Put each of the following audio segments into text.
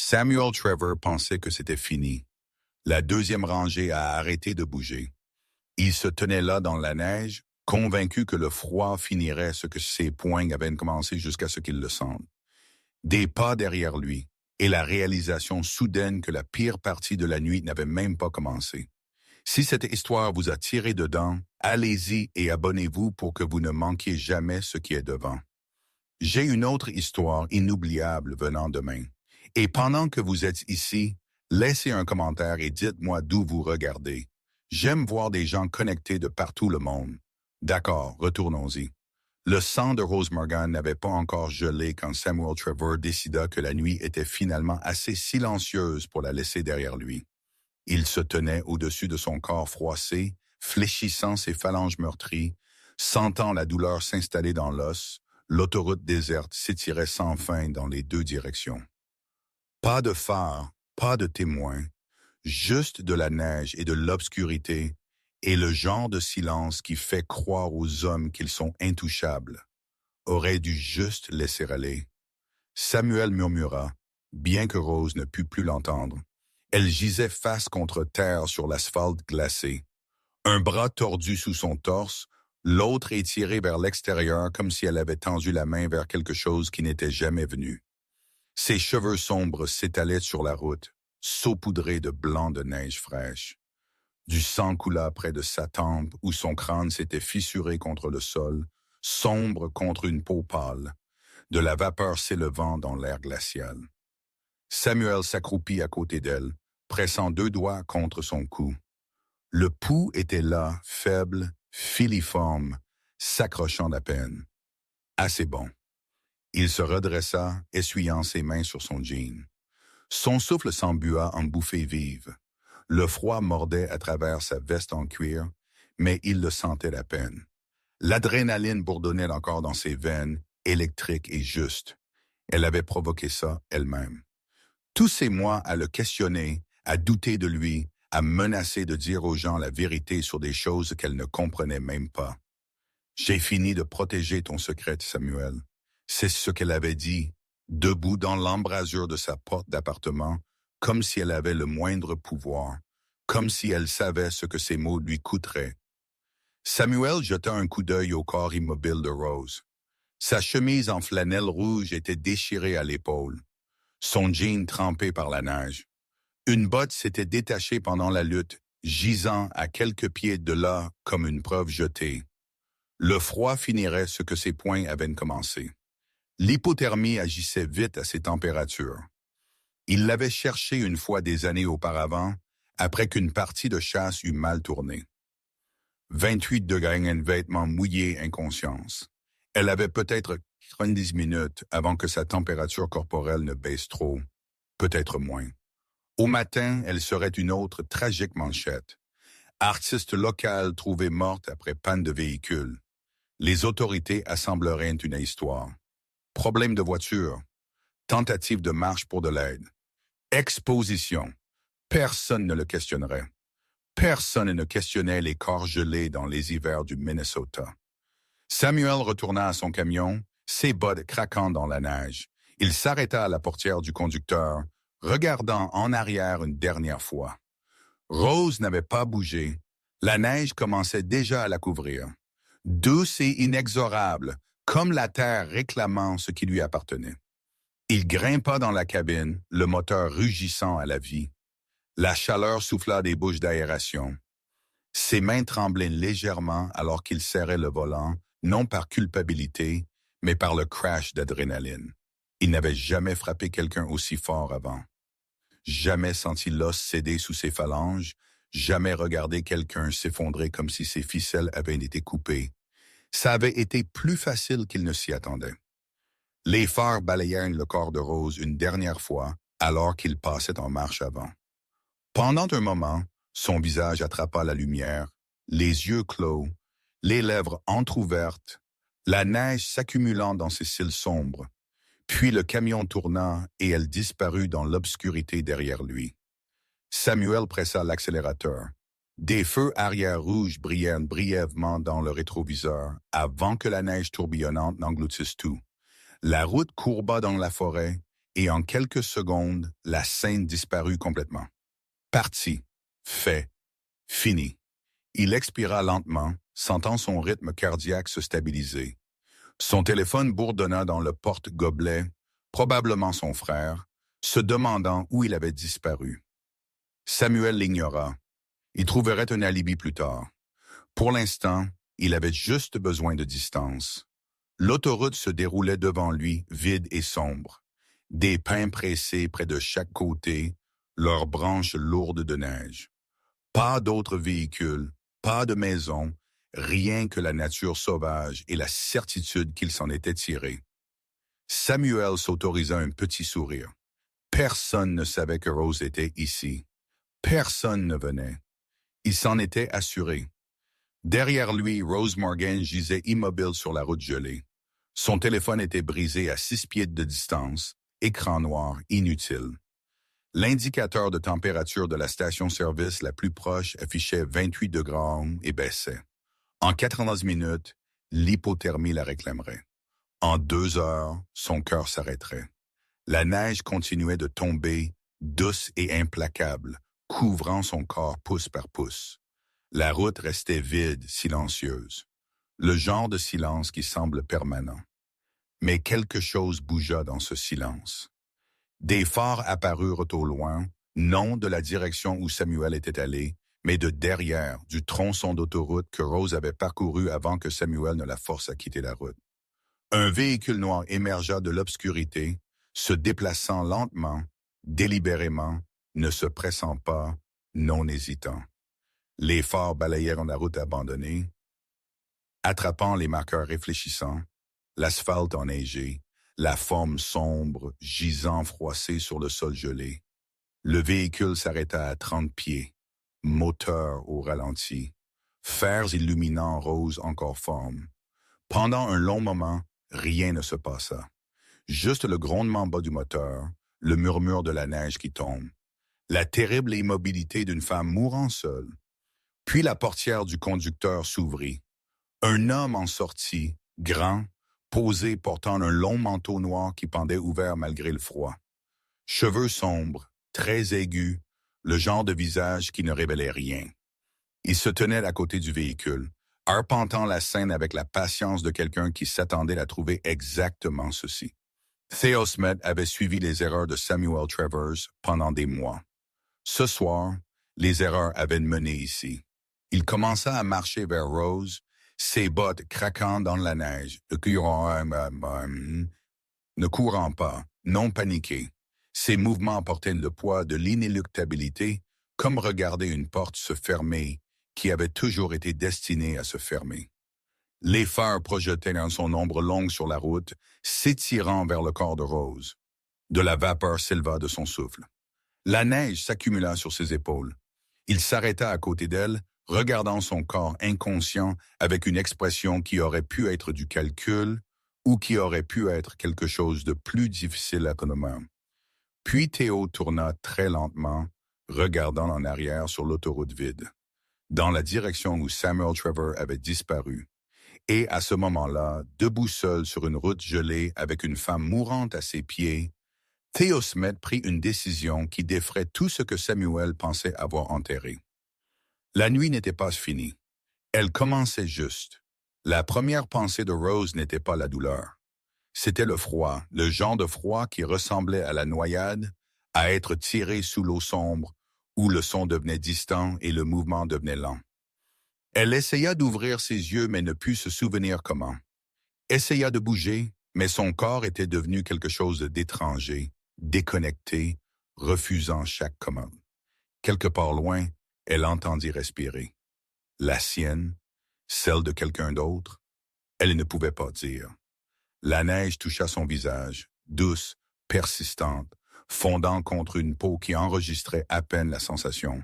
Samuel Trevor pensait que c'était fini. La deuxième rangée a arrêté de bouger. Il se tenait là dans la neige, convaincu que le froid finirait ce que ses poings avaient commencé jusqu'à ce qu'il le sente. Des pas derrière lui, et la réalisation soudaine que la pire partie de la nuit n'avait même pas commencé. Si cette histoire vous a tiré dedans, allez-y et abonnez-vous pour que vous ne manquiez jamais ce qui est devant. J'ai une autre histoire inoubliable venant demain. Et pendant que vous êtes ici, laissez un commentaire et dites-moi d'où vous regardez. J'aime voir des gens connectés de partout le monde. D'accord, retournons-y. Le sang de Rose Morgan n'avait pas encore gelé quand Samuel Trevor décida que la nuit était finalement assez silencieuse pour la laisser derrière lui. Il se tenait au-dessus de son corps froissé, fléchissant ses phalanges meurtries, sentant la douleur s'installer dans l'os. L'autoroute déserte s'étirait sans fin dans les deux directions. Pas de phare, pas de témoin, juste de la neige et de l'obscurité, et le genre de silence qui fait croire aux hommes qu'ils sont intouchables. Aurait dû juste laisser aller. Samuel murmura, bien que Rose ne pût plus l'entendre. Elle gisait face contre terre sur l'asphalte glacé. Un bras tordu sous son torse, l'autre étiré vers l'extérieur comme si elle avait tendu la main vers quelque chose qui n'était jamais venu. Ses cheveux sombres s'étalaient sur la route, saupoudrés de blanc de neige fraîche. Du sang coula près de sa tempe où son crâne s'était fissuré contre le sol, sombre contre une peau pâle, de la vapeur s'élevant dans l'air glacial. Samuel s'accroupit à côté d'elle, pressant deux doigts contre son cou. Le pouls était là, faible, filiforme, s'accrochant à peine. Assez bon. Il se redressa, essuyant ses mains sur son jean. Son souffle s'embua en bouffées vives. Le froid mordait à travers sa veste en cuir, mais il le sentait à peine. L'adrénaline bourdonnait encore dans ses veines, électrique et juste. Elle avait provoqué ça elle-même. Tous ces mois à le questionner, à douter de lui, à menacer de dire aux gens la vérité sur des choses qu'elle ne comprenait même pas. « J'ai fini de protéger ton secret, Samuel. » C'est ce qu'elle avait dit, debout dans l'embrasure de sa porte d'appartement, comme si elle avait le moindre pouvoir, comme si elle savait ce que ces mots lui coûteraient. Samuel jeta un coup d'œil au corps immobile de Rose. Sa chemise en flanelle rouge était déchirée à l'épaule, son jean trempé par la neige. Une botte s'était détachée pendant la lutte, gisant à quelques pieds de là comme une preuve jetée. Le froid finirait ce que ses poings avaient commencé. L'hypothermie agissait vite à ces températures. Il l'avait cherchée une fois des années auparavant, après qu'une partie de chasse eût mal tourné. 28 degrés, un vêtement mouillé, inconscience. Elle avait peut-être 90 minutes avant que sa température corporelle ne baisse trop, peut-être moins. Au matin, elle serait une autre tragique manchette. Artiste locale trouvée morte après panne de véhicule. Les autorités assembleraient une histoire. Problème de voiture. Tentative de marche pour de l'aide. Exposition. Personne ne le questionnerait. Personne ne questionnait les corps gelés dans les hivers du Minnesota. Samuel retourna à son camion, ses bottes craquant dans la neige. Il s'arrêta à la portière du conducteur, regardant en arrière une dernière fois. Rose n'avait pas bougé. La neige commençait déjà à la couvrir. Douce et inexorable, comme la terre réclamant ce qui lui appartenait. Il grimpa dans la cabine, le moteur rugissant à la vie. La chaleur souffla des bouches d'aération. Ses mains tremblaient légèrement alors qu'il serrait le volant, non par culpabilité, mais par le crash d'adrénaline. Il n'avait jamais frappé quelqu'un aussi fort avant. Jamais senti l'os céder sous ses phalanges, jamais regardé quelqu'un s'effondrer comme si ses ficelles avaient été coupées. Ça avait été plus facile qu'il ne s'y attendait. Les phares balayèrent le corps de Rose une dernière fois alors qu'il passait en marche avant. Pendant un moment, son visage attrapa la lumière, les yeux clos, les lèvres entr'ouvertes, la neige s'accumulant dans ses cils sombres. Puis le camion tourna et elle disparut dans l'obscurité derrière lui. Samuel pressa l'accélérateur. Des feux arrière rouges brillèrent brièvement dans le rétroviseur avant que la neige tourbillonnante n'engloutisse tout. La route courba dans la forêt et en quelques secondes, la scène disparut complètement. Parti, fait, fini. Il expira lentement, sentant son rythme cardiaque se stabiliser. Son téléphone bourdonna dans le porte-gobelet, probablement son frère, se demandant où il avait disparu. Samuel l'ignora. Il trouverait un alibi plus tard. Pour l'instant, il avait juste besoin de distance. L'autoroute se déroulait devant lui, vide et sombre. Des pins pressés près de chaque côté, leurs branches lourdes de neige. Pas d'autres véhicules, pas de maison, rien que la nature sauvage et la certitude qu'il s'en était tiré. Samuel s'autorisa un petit sourire. Personne ne savait que Rose était ici. Personne ne venait. Il s'en était assuré. Derrière lui, Rose Morgan gisait immobile sur la route gelée. Son téléphone était brisé à 6 pieds de distance, écran noir, inutile. L'indicateur de température de la station-service la plus proche affichait 28 degrés et baissait. En 90 minutes, l'hypothermie la réclamerait. En 2 heures, son cœur s'arrêterait. La neige continuait de tomber, douce et implacable, couvrant son corps pouce par pouce. La route restait vide, silencieuse. Le genre de silence qui semble permanent. Mais quelque chose bougea dans ce silence. Des phares apparurent au loin, non de la direction où Samuel était allé, mais de derrière, du tronçon d'autoroute que Rose avait parcouru avant que Samuel ne la force à quitter la route. Un véhicule noir émergea de l'obscurité, se déplaçant lentement, délibérément, ne se pressant pas, non hésitant. Les phares balayèrent la route abandonnée, attrapant les marqueurs réfléchissants, l'asphalte enneigé, la forme sombre, gisant froissée sur le sol gelé. Le véhicule s'arrêta à 30 pieds, moteur au ralenti, fers illuminants roses encore forme. Pendant un long moment, rien ne se passa. Juste le grondement bas du moteur, le murmure de la neige qui tombe, la terrible immobilité d'une femme mourant seule. Puis la portière du conducteur s'ouvrit. Un homme en sortit, grand, posé portant un long manteau noir qui pendait ouvert malgré le froid. Cheveux sombres, très aigus, le genre de visage qui ne révélait rien. Il se tenait à côté du véhicule, arpentant la scène avec la patience de quelqu'un qui s'attendait à trouver exactement ceci. Theo Smith avait suivi les erreurs de Samuel Travers pendant des mois. Ce soir, les erreurs avaient mené ici. Il commença à marcher vers Rose, ses bottes craquant dans la neige, ne courant pas, non paniqué. Ses mouvements portaient le poids de l'inéluctabilité, comme regarder une porte se fermer qui avait toujours été destinée à se fermer. Les phares projetaient dans son ombre longue sur la route, s'étirant vers le corps de Rose. De la vapeur s'éleva de son souffle. La neige s'accumula sur ses épaules. Il s'arrêta à côté d'elle, regardant son corps inconscient avec une expression qui aurait pu être du calcul ou qui aurait pu être quelque chose de plus difficile à nommer. Puis Théo tourna très lentement, regardant en arrière sur l'autoroute vide, dans la direction où Samuel Travers avait disparu. Et à ce moment-là, debout seul sur une route gelée avec une femme mourante à ses pieds, Theo Smith prit une décision qui défrait tout ce que Samuel pensait avoir enterré. La nuit n'était pas finie. Elle commençait juste. La première pensée de Rose n'était pas la douleur. C'était le froid, le genre de froid qui ressemblait à la noyade, à être tiré sous l'eau sombre, où le son devenait distant et le mouvement devenait lent. Elle essaya d'ouvrir ses yeux mais ne put se souvenir comment. Essaya de bouger, mais son corps était devenu quelque chose d'étranger, déconnecté, refusant chaque commande. Quelque part loin, elle entendit respirer. La sienne, celle de quelqu'un d'autre, elle ne pouvait pas dire. La neige toucha son visage, douce, persistante, fondant contre une peau qui enregistrait à peine la sensation.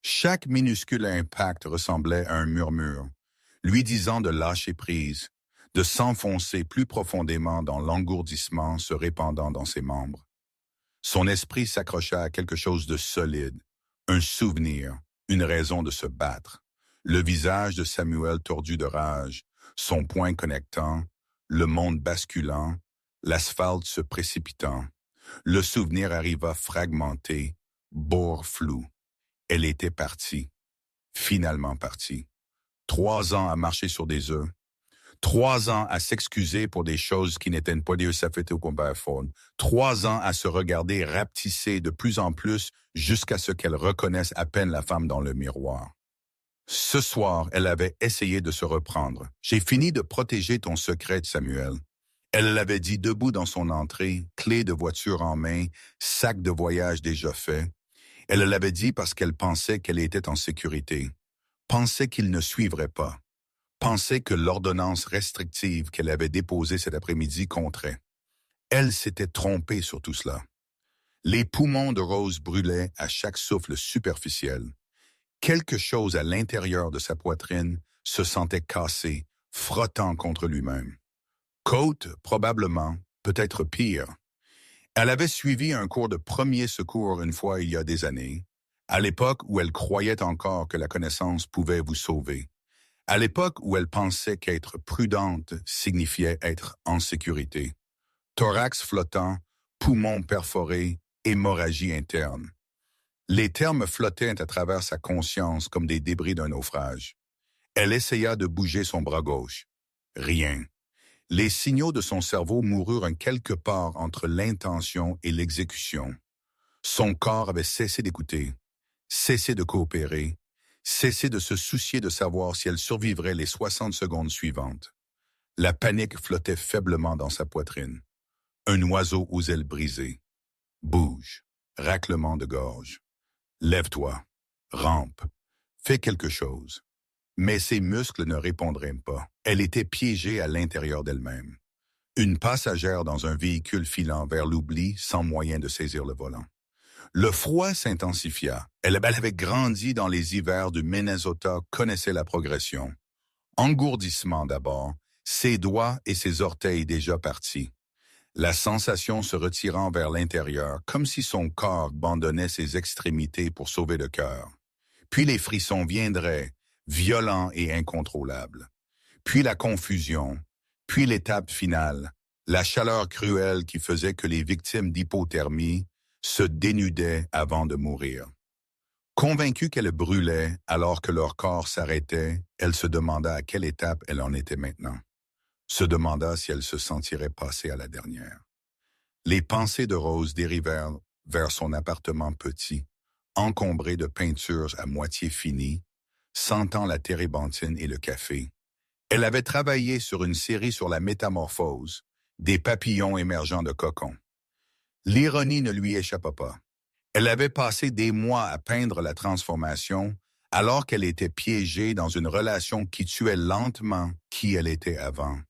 Chaque minuscule impact ressemblait à un murmure, lui disant de lâcher prise, de s'enfoncer plus profondément dans l'engourdissement se répandant dans ses membres. Son esprit s'accrocha à quelque chose de solide, un souvenir, une raison de se battre. Le visage de Samuel tordu de rage, son poing connectant, le monde basculant, l'asphalte se précipitant, Le souvenir arriva fragmenté, bord flou. Elle était partie, finalement partie. 3 ans à marcher sur des œufs. 3 ans à s'excuser pour des choses qui n'étaient pas des fait au combat faune. 3 ans à se regarder rapetisser de plus en plus jusqu'à ce qu'elle reconnaisse à peine la femme dans le miroir. Ce soir, elle avait essayé de se reprendre. « J'ai fini de protéger ton secret, Samuel. » Elle l'avait dit debout dans son entrée, clé de voiture en main, sac de voyage déjà fait. Elle l'avait dit parce qu'elle pensait qu'elle était en sécurité, pensait qu'il ne suivrait pas, pensait que l'ordonnance restrictive qu'elle avait déposée cet après-midi compterait. Elle s'était trompée sur tout cela. Les poumons de Rose brûlaient à chaque souffle superficiel. Quelque chose à l'intérieur de sa poitrine se sentait cassé, frottant contre lui-même. Côte, probablement, peut-être pire. Elle avait suivi un cours de premier secours une fois il y a des années, à l'époque où elle croyait encore que la connaissance pouvait vous sauver, à l'époque où elle pensait qu'être prudente signifiait être en sécurité. Thorax flottant, poumons perforés, hémorragie interne. Les termes flottaient à travers sa conscience comme des débris d'un naufrage. Elle essaya de bouger son bras gauche. Rien. Les signaux de son cerveau moururent en quelque part entre l'intention et l'exécution. Son corps avait cessé d'écouter, cessé de coopérer, cessé de se soucier de savoir si elle survivrait les 60 secondes suivantes. La panique flottait faiblement dans sa poitrine. Un oiseau aux ailes brisées. Bouge. Raclement de gorge. Lève-toi. Rampe. Fais quelque chose. Mais ses muscles ne répondraient pas. Elle était piégée à l'intérieur d'elle-même. Une passagère dans un véhicule filant vers l'oubli sans moyen de saisir le volant. Le froid s'intensifia. Elle avait grandi dans les hivers du Minnesota, connaissait la progression. Engourdissement d'abord, ses doigts et ses orteils déjà partis. La sensation se retirant vers l'intérieur, comme si son corps abandonnait ses extrémités pour sauver le cœur. Puis les frissons viendraient, violents et incontrôlables. Puis la confusion, puis l'étape finale, la chaleur cruelle qui faisait que les victimes d'hypothermie se dénudaient avant de mourir. Convaincue qu'elle brûlait alors que leur corps s'arrêtait, elle se demanda à quelle étape elle en était maintenant. Se demanda si elle se sentirait passer à la dernière. Les pensées de Rose dérivèrent vers son appartement petit, encombré de peintures à moitié finies, sentant la térébenthine et le café. Elle avait travaillé sur une série sur la métamorphose, des papillons émergeant de cocons. L'ironie ne lui échappa pas. Elle avait passé des mois à peindre la transformation, alors qu'elle était piégée dans une relation qui tuait lentement qui elle était avant.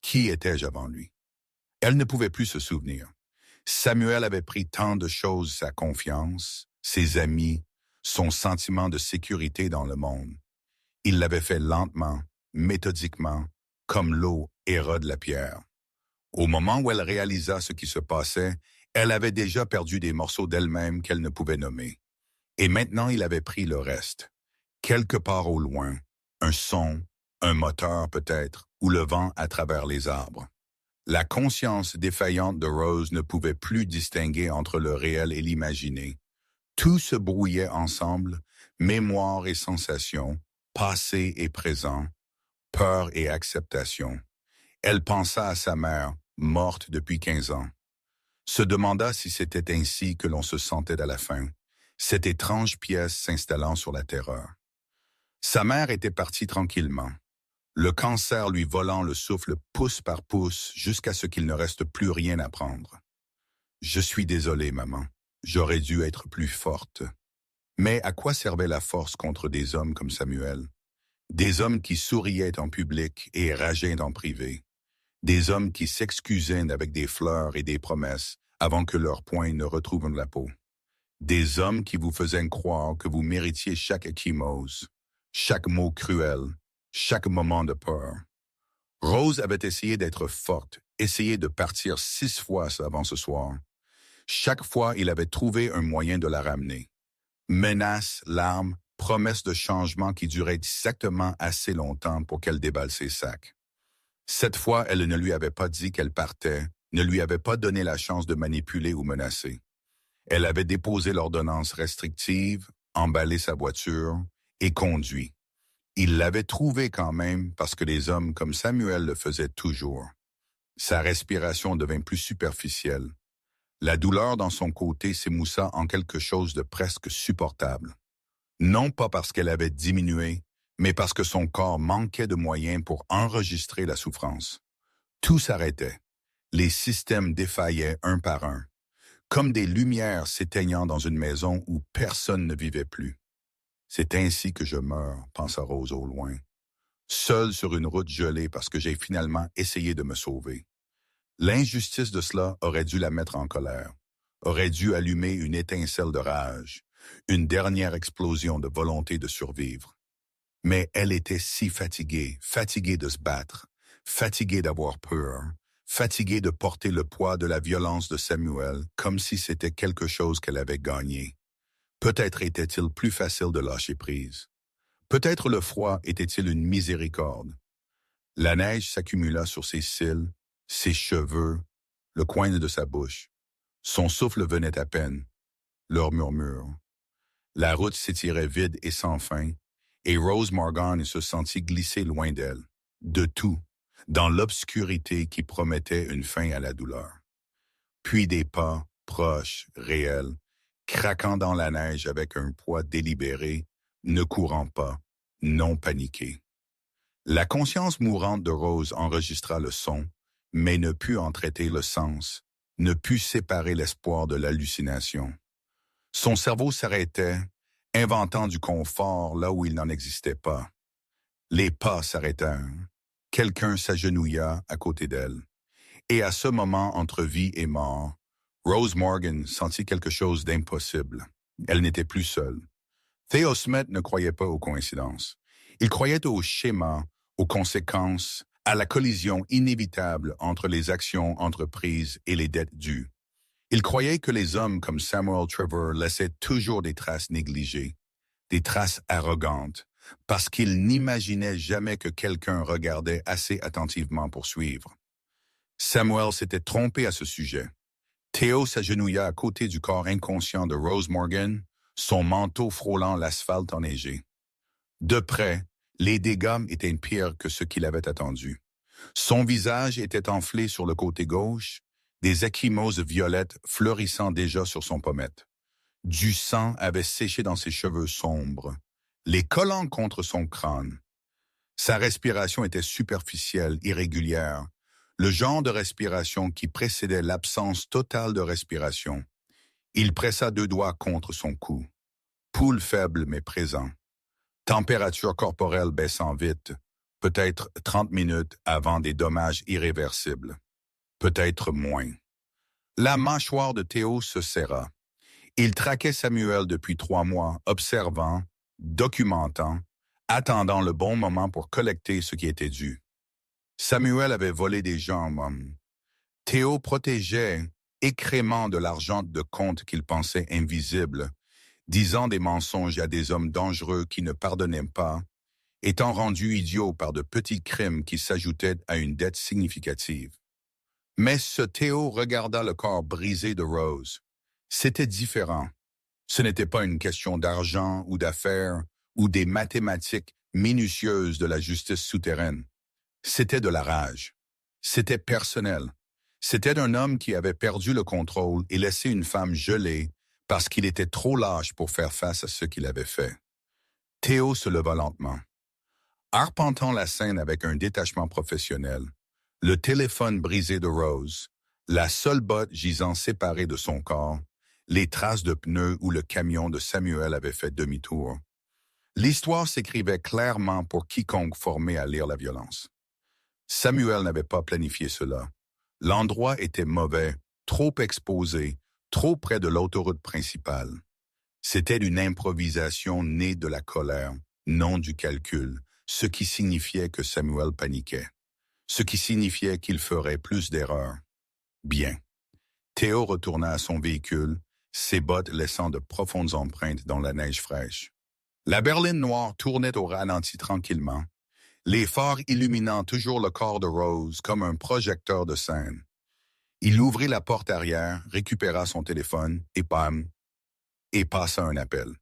Qui étais-je avant lui? Elle ne pouvait plus se souvenir. Samuel avait pris tant de choses, sa confiance, ses amis, son sentiment de sécurité dans le monde. Il l'avait fait lentement, méthodiquement, comme l'eau érode la pierre. Au moment où elle réalisa ce qui se passait, elle avait déjà perdu des morceaux d'elle-même qu'elle ne pouvait nommer. Et maintenant il avait pris le reste. Quelque part au loin, un son, un moteur peut-être, ou le vent à travers les arbres. La conscience défaillante de Rose ne pouvait plus distinguer entre le réel et l'imaginé. Tout se brouillait ensemble, mémoire et sensation, passé et présent, peur et acceptation. Elle pensa à sa mère, morte depuis 15 ans. Se demanda si c'était ainsi que l'on se sentait à la fin, cette étrange pièce s'installant sur la terreur. Sa mère était partie tranquillement, le cancer lui volant le souffle pouce par pouce jusqu'à ce qu'il ne reste plus rien à prendre. « Je suis désolée, maman. J'aurais dû être plus forte. » Mais à quoi servait la force contre des hommes comme Samuel? Des hommes qui souriaient en public et rageaient en privé. Des hommes qui s'excusaient avec des fleurs et des promesses avant que leurs poings ne retrouvent la peau. Des hommes qui vous faisaient croire que vous méritiez chaque ecchymose, chaque mot cruel, chaque moment de peur. Rose avait essayé d'être forte, essayé de partir 6 fois avant ce soir. Chaque fois, il avait trouvé un moyen de la ramener. Menaces, larmes, promesses de changement qui duraient exactement assez longtemps pour qu'elle déballe ses sacs. Cette fois, elle ne lui avait pas dit qu'elle partait, ne lui avait pas donné la chance de manipuler ou menacer. Elle avait déposé l'ordonnance restrictive, emballé sa voiture et conduit. Il l'avait trouvé quand même parce que les hommes comme Samuel le faisaient toujours. Sa respiration devint plus superficielle. La douleur dans son côté s'émoussa en quelque chose de presque supportable. Non pas parce qu'elle avait diminué, mais parce que son corps manquait de moyens pour enregistrer la souffrance. Tout s'arrêtait. Les systèmes défaillaient un par un, comme des lumières s'éteignant dans une maison où personne ne vivait plus. C'est ainsi que je meurs, pensa Rose au loin, seule sur une route gelée parce que j'ai finalement essayé de me sauver. L'injustice de cela aurait dû la mettre en colère, aurait dû allumer une étincelle de rage, une dernière explosion de volonté de survivre. Mais elle était si fatiguée, fatiguée de se battre, fatiguée d'avoir peur, fatiguée de porter le poids de la violence de Samuel comme si c'était quelque chose qu'elle avait gagné. Peut-être était-il plus facile de lâcher prise. Peut-être le froid était-il une miséricorde. La neige s'accumula sur ses cils, ses cheveux, le coin de sa bouche. Son souffle venait à peine. Leur murmure. La route s'étirait vide et sans fin, et Rose Morgan se sentit glisser loin d'elle, de tout, dans l'obscurité qui promettait une fin à la douleur. Puis des pas, proches, réels, craquant dans la neige avec un poids délibéré, ne courant pas, non paniqué. La conscience mourante de Rose enregistra le son, mais ne put en traiter le sens, ne put séparer l'espoir de l'hallucination. Son cerveau s'arrêtait, inventant du confort là où il n'en existait pas. Les pas s'arrêtèrent. Quelqu'un s'agenouilla à côté d'elle. Et à ce moment entre vie et mort, Rose Morgan sentit quelque chose d'impossible. Elle n'était plus seule. Theo Smith ne croyait pas aux coïncidences. Il croyait aux schémas, aux conséquences, à la collision inévitable entre les actions entreprises et les dettes dues. Il croyait que les hommes comme Samuel Trevor laissaient toujours des traces négligées, des traces arrogantes, parce qu'ils n'imaginaient jamais que quelqu'un regardait assez attentivement pour suivre. Samuel s'était trompé à ce sujet. Theo s'agenouilla à côté du corps inconscient de Rose Morgan, son manteau frôlant l'asphalte enneigé. De près, les dégâts étaient pires que ce qu'il avait attendu. Son visage était enflé sur le côté gauche, des ecchymoses violettes fleurissant déjà sur son pommette. Du sang avait séché dans ses cheveux sombres, les collant contre son crâne. Sa respiration était superficielle, irrégulière, le genre de respiration qui précédait l'absence totale de respiration. Il pressa 2 doigts contre son cou. Pouls faible mais présent. Température corporelle baissant vite, peut-être 30 minutes avant des dommages irréversibles. Peut-être moins. La mâchoire de Theo se serra. Il traquait Samuel depuis 3 mois, observant, documentant, attendant le bon moment pour collecter ce qui était dû. Samuel avait volé des jambes. Theo protégeait, écrémant de l'argent de compte qu'il pensait invisible, disant des mensonges à des hommes dangereux qui ne pardonnaient pas, étant rendu idiot par de petits crimes qui s'ajoutaient à une dette significative. Mais ce Theo regarda le corps brisé de Rose. C'était différent. Ce n'était pas une question d'argent ou d'affaires ou des mathématiques minutieuses de la justice souterraine. C'était de la rage. C'était personnel. C'était un homme qui avait perdu le contrôle et laissé une femme gelée parce qu'il était trop lâche pour faire face à ce qu'il avait fait. Theo se leva lentement. Arpentant la scène avec un détachement professionnel, le téléphone brisé de Rose, la seule botte gisant séparée de son corps, les traces de pneus où le camion de Samuel avait fait demi-tour. L'histoire s'écrivait clairement pour quiconque formé à lire la violence. Samuel n'avait pas planifié cela. L'endroit était mauvais, trop exposé, trop près de l'autoroute principale. C'était une improvisation née de la colère, non du calcul, ce qui signifiait que Samuel paniquait, ce qui signifiait qu'il ferait plus d'erreurs. Bien. Theo retourna à son véhicule, ses bottes laissant de profondes empreintes dans la neige fraîche. La berline noire tournait au ralenti tranquillement, les phares illuminant toujours le corps de Rose comme un projecteur de scène. Il ouvrit la porte arrière, récupéra son téléphone et bam, et passa un appel.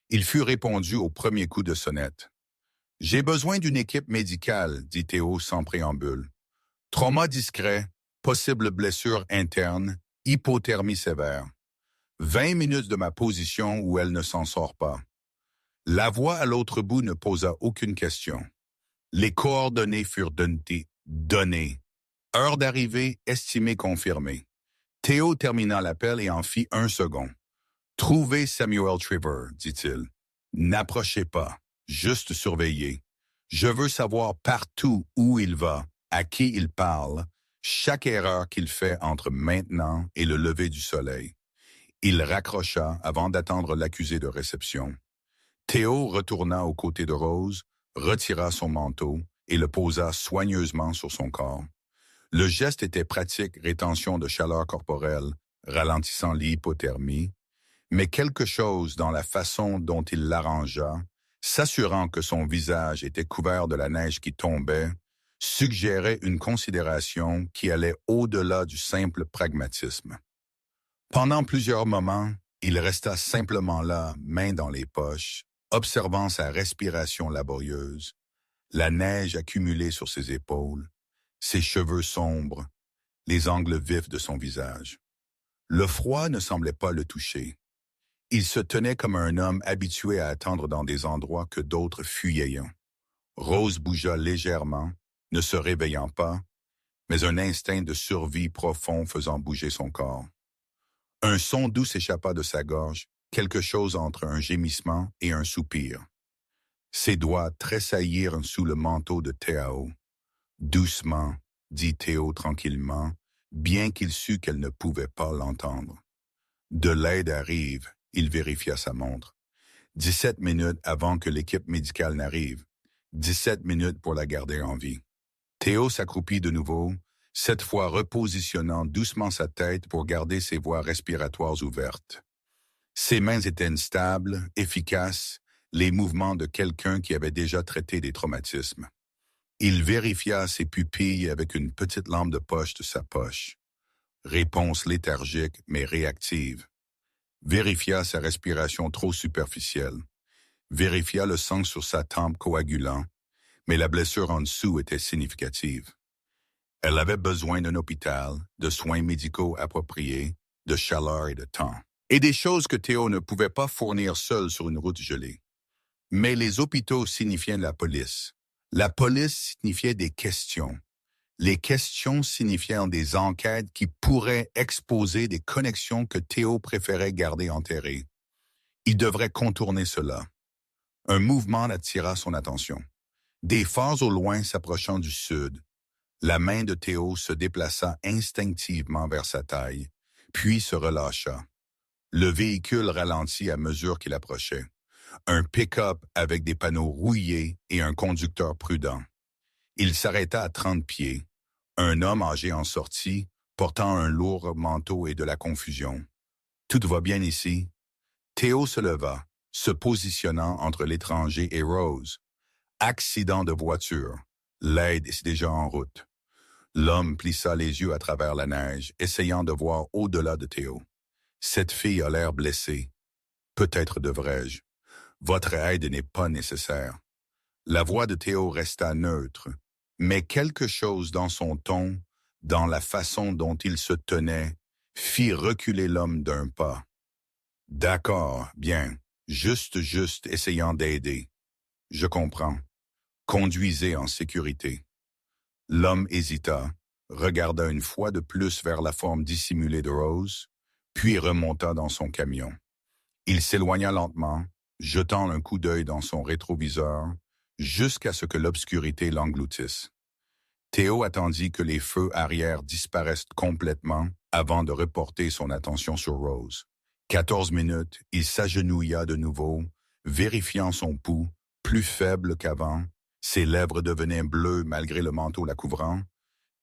Il fut répondu au premier coup de sonnette. « J'ai besoin d'une équipe médicale, dit Théo sans préambule. Trauma discret, possible blessure interne, hypothermie sévère. 20 minutes de ma position où elle ne s'en sort pas. » La voix à l'autre bout ne posa aucune question. Les coordonnées furent données. Heure d'arrivée, estimée confirmée. Théo termina l'appel et en fit un second. « Trouvez Samuel Trevor, dit-il. N'approchez pas, juste surveillez. Je veux savoir partout où il va, à qui il parle, chaque erreur qu'il fait entre maintenant et le lever du soleil. » Il raccrocha avant d'attendre l'accusé de réception. Théo retourna aux côtés de Rose, retira son manteau et le posa soigneusement sur son corps. Le geste était pratique, rétention de chaleur corporelle, ralentissant l'hypothermie, mais quelque chose dans la façon dont il l'arrangea, s'assurant que son visage était couvert de la neige qui tombait, suggérait une considération qui allait au-delà du simple pragmatisme. Pendant plusieurs moments, il resta simplement là, main dans les poches, observant sa respiration laborieuse, la neige accumulée sur ses épaules, ses cheveux sombres, les angles vifs de son visage. Le froid ne semblait pas le toucher. Il se tenait comme un homme habitué à attendre dans des endroits que d'autres fuyaient. Rose bougea légèrement, ne se réveillant pas, mais un instinct de survie profond faisant bouger son corps. Un son doux s'échappa de sa gorge, quelque chose entre un gémissement et un soupir. Ses doigts tressaillirent sous le manteau de Théo. « Doucement, » dit Théo tranquillement, bien qu'il sût qu'elle ne pouvait pas l'entendre. « De l'aide arrive. » Il vérifia sa montre. 17 minutes avant que l'équipe médicale n'arrive. 17 minutes pour la garder en vie. Théo s'accroupit de nouveau, cette fois repositionnant doucement sa tête pour garder ses voies respiratoires ouvertes. Ses mains étaient stables, efficaces, les mouvements de quelqu'un qui avait déjà traité des traumatismes. Il vérifia ses pupilles avec une petite lampe de poche de sa poche. Réponse léthargique mais réactive. Vérifia sa respiration trop superficielle. Vérifia le sang sur sa tempe coagulant, mais la blessure en dessous était significative. Elle avait besoin d'un hôpital, de soins médicaux appropriés, de chaleur et de temps. Et des choses que Théo ne pouvait pas fournir seul sur une route gelée. Mais les hôpitaux signifiaient la police. La police signifiait des questions. Les questions signifiant des enquêtes qui pourraient exposer des connexions que Théo préférait garder enterrées. Il devrait contourner cela. Un mouvement attira son attention. Des phares au loin s'approchant du sud. La main de Théo se déplaça instinctivement vers sa taille, puis se relâcha. Le véhicule ralentit à mesure qu'il approchait. Un pick-up avec des panneaux rouillés et un conducteur prudent. Il s'arrêta à 30 pieds. Un homme âgé en sortit, portant un lourd manteau et de la confusion. « Tout va bien ici. » Théo se leva, se positionnant entre l'étranger et Rose. Accident de voiture. L'aide est déjà en route. L'homme plissa les yeux à travers la neige, essayant de voir au-delà de Théo. Cette fille a l'air blessée. Peut-être devrais-je. Votre aide n'est pas nécessaire. La voix de Théo resta neutre, mais quelque chose dans son ton, dans la façon dont il se tenait, fit reculer l'homme d'un pas. D'accord, bien, juste essayant d'aider. Je comprends. Conduisez en sécurité. L'homme hésita, regarda une fois de plus vers la forme dissimulée de Rose, puis remonta dans son camion. Il s'éloigna lentement, jetant un coup d'œil dans son rétroviseur, jusqu'à ce que l'obscurité l'engloutisse. Théo attendit que les feux arrière disparaissent complètement avant de reporter son attention sur Rose. 14 minutes, il s'agenouilla de nouveau, vérifiant son pouls, plus faible qu'avant, ses lèvres devenaient bleues malgré le manteau la couvrant.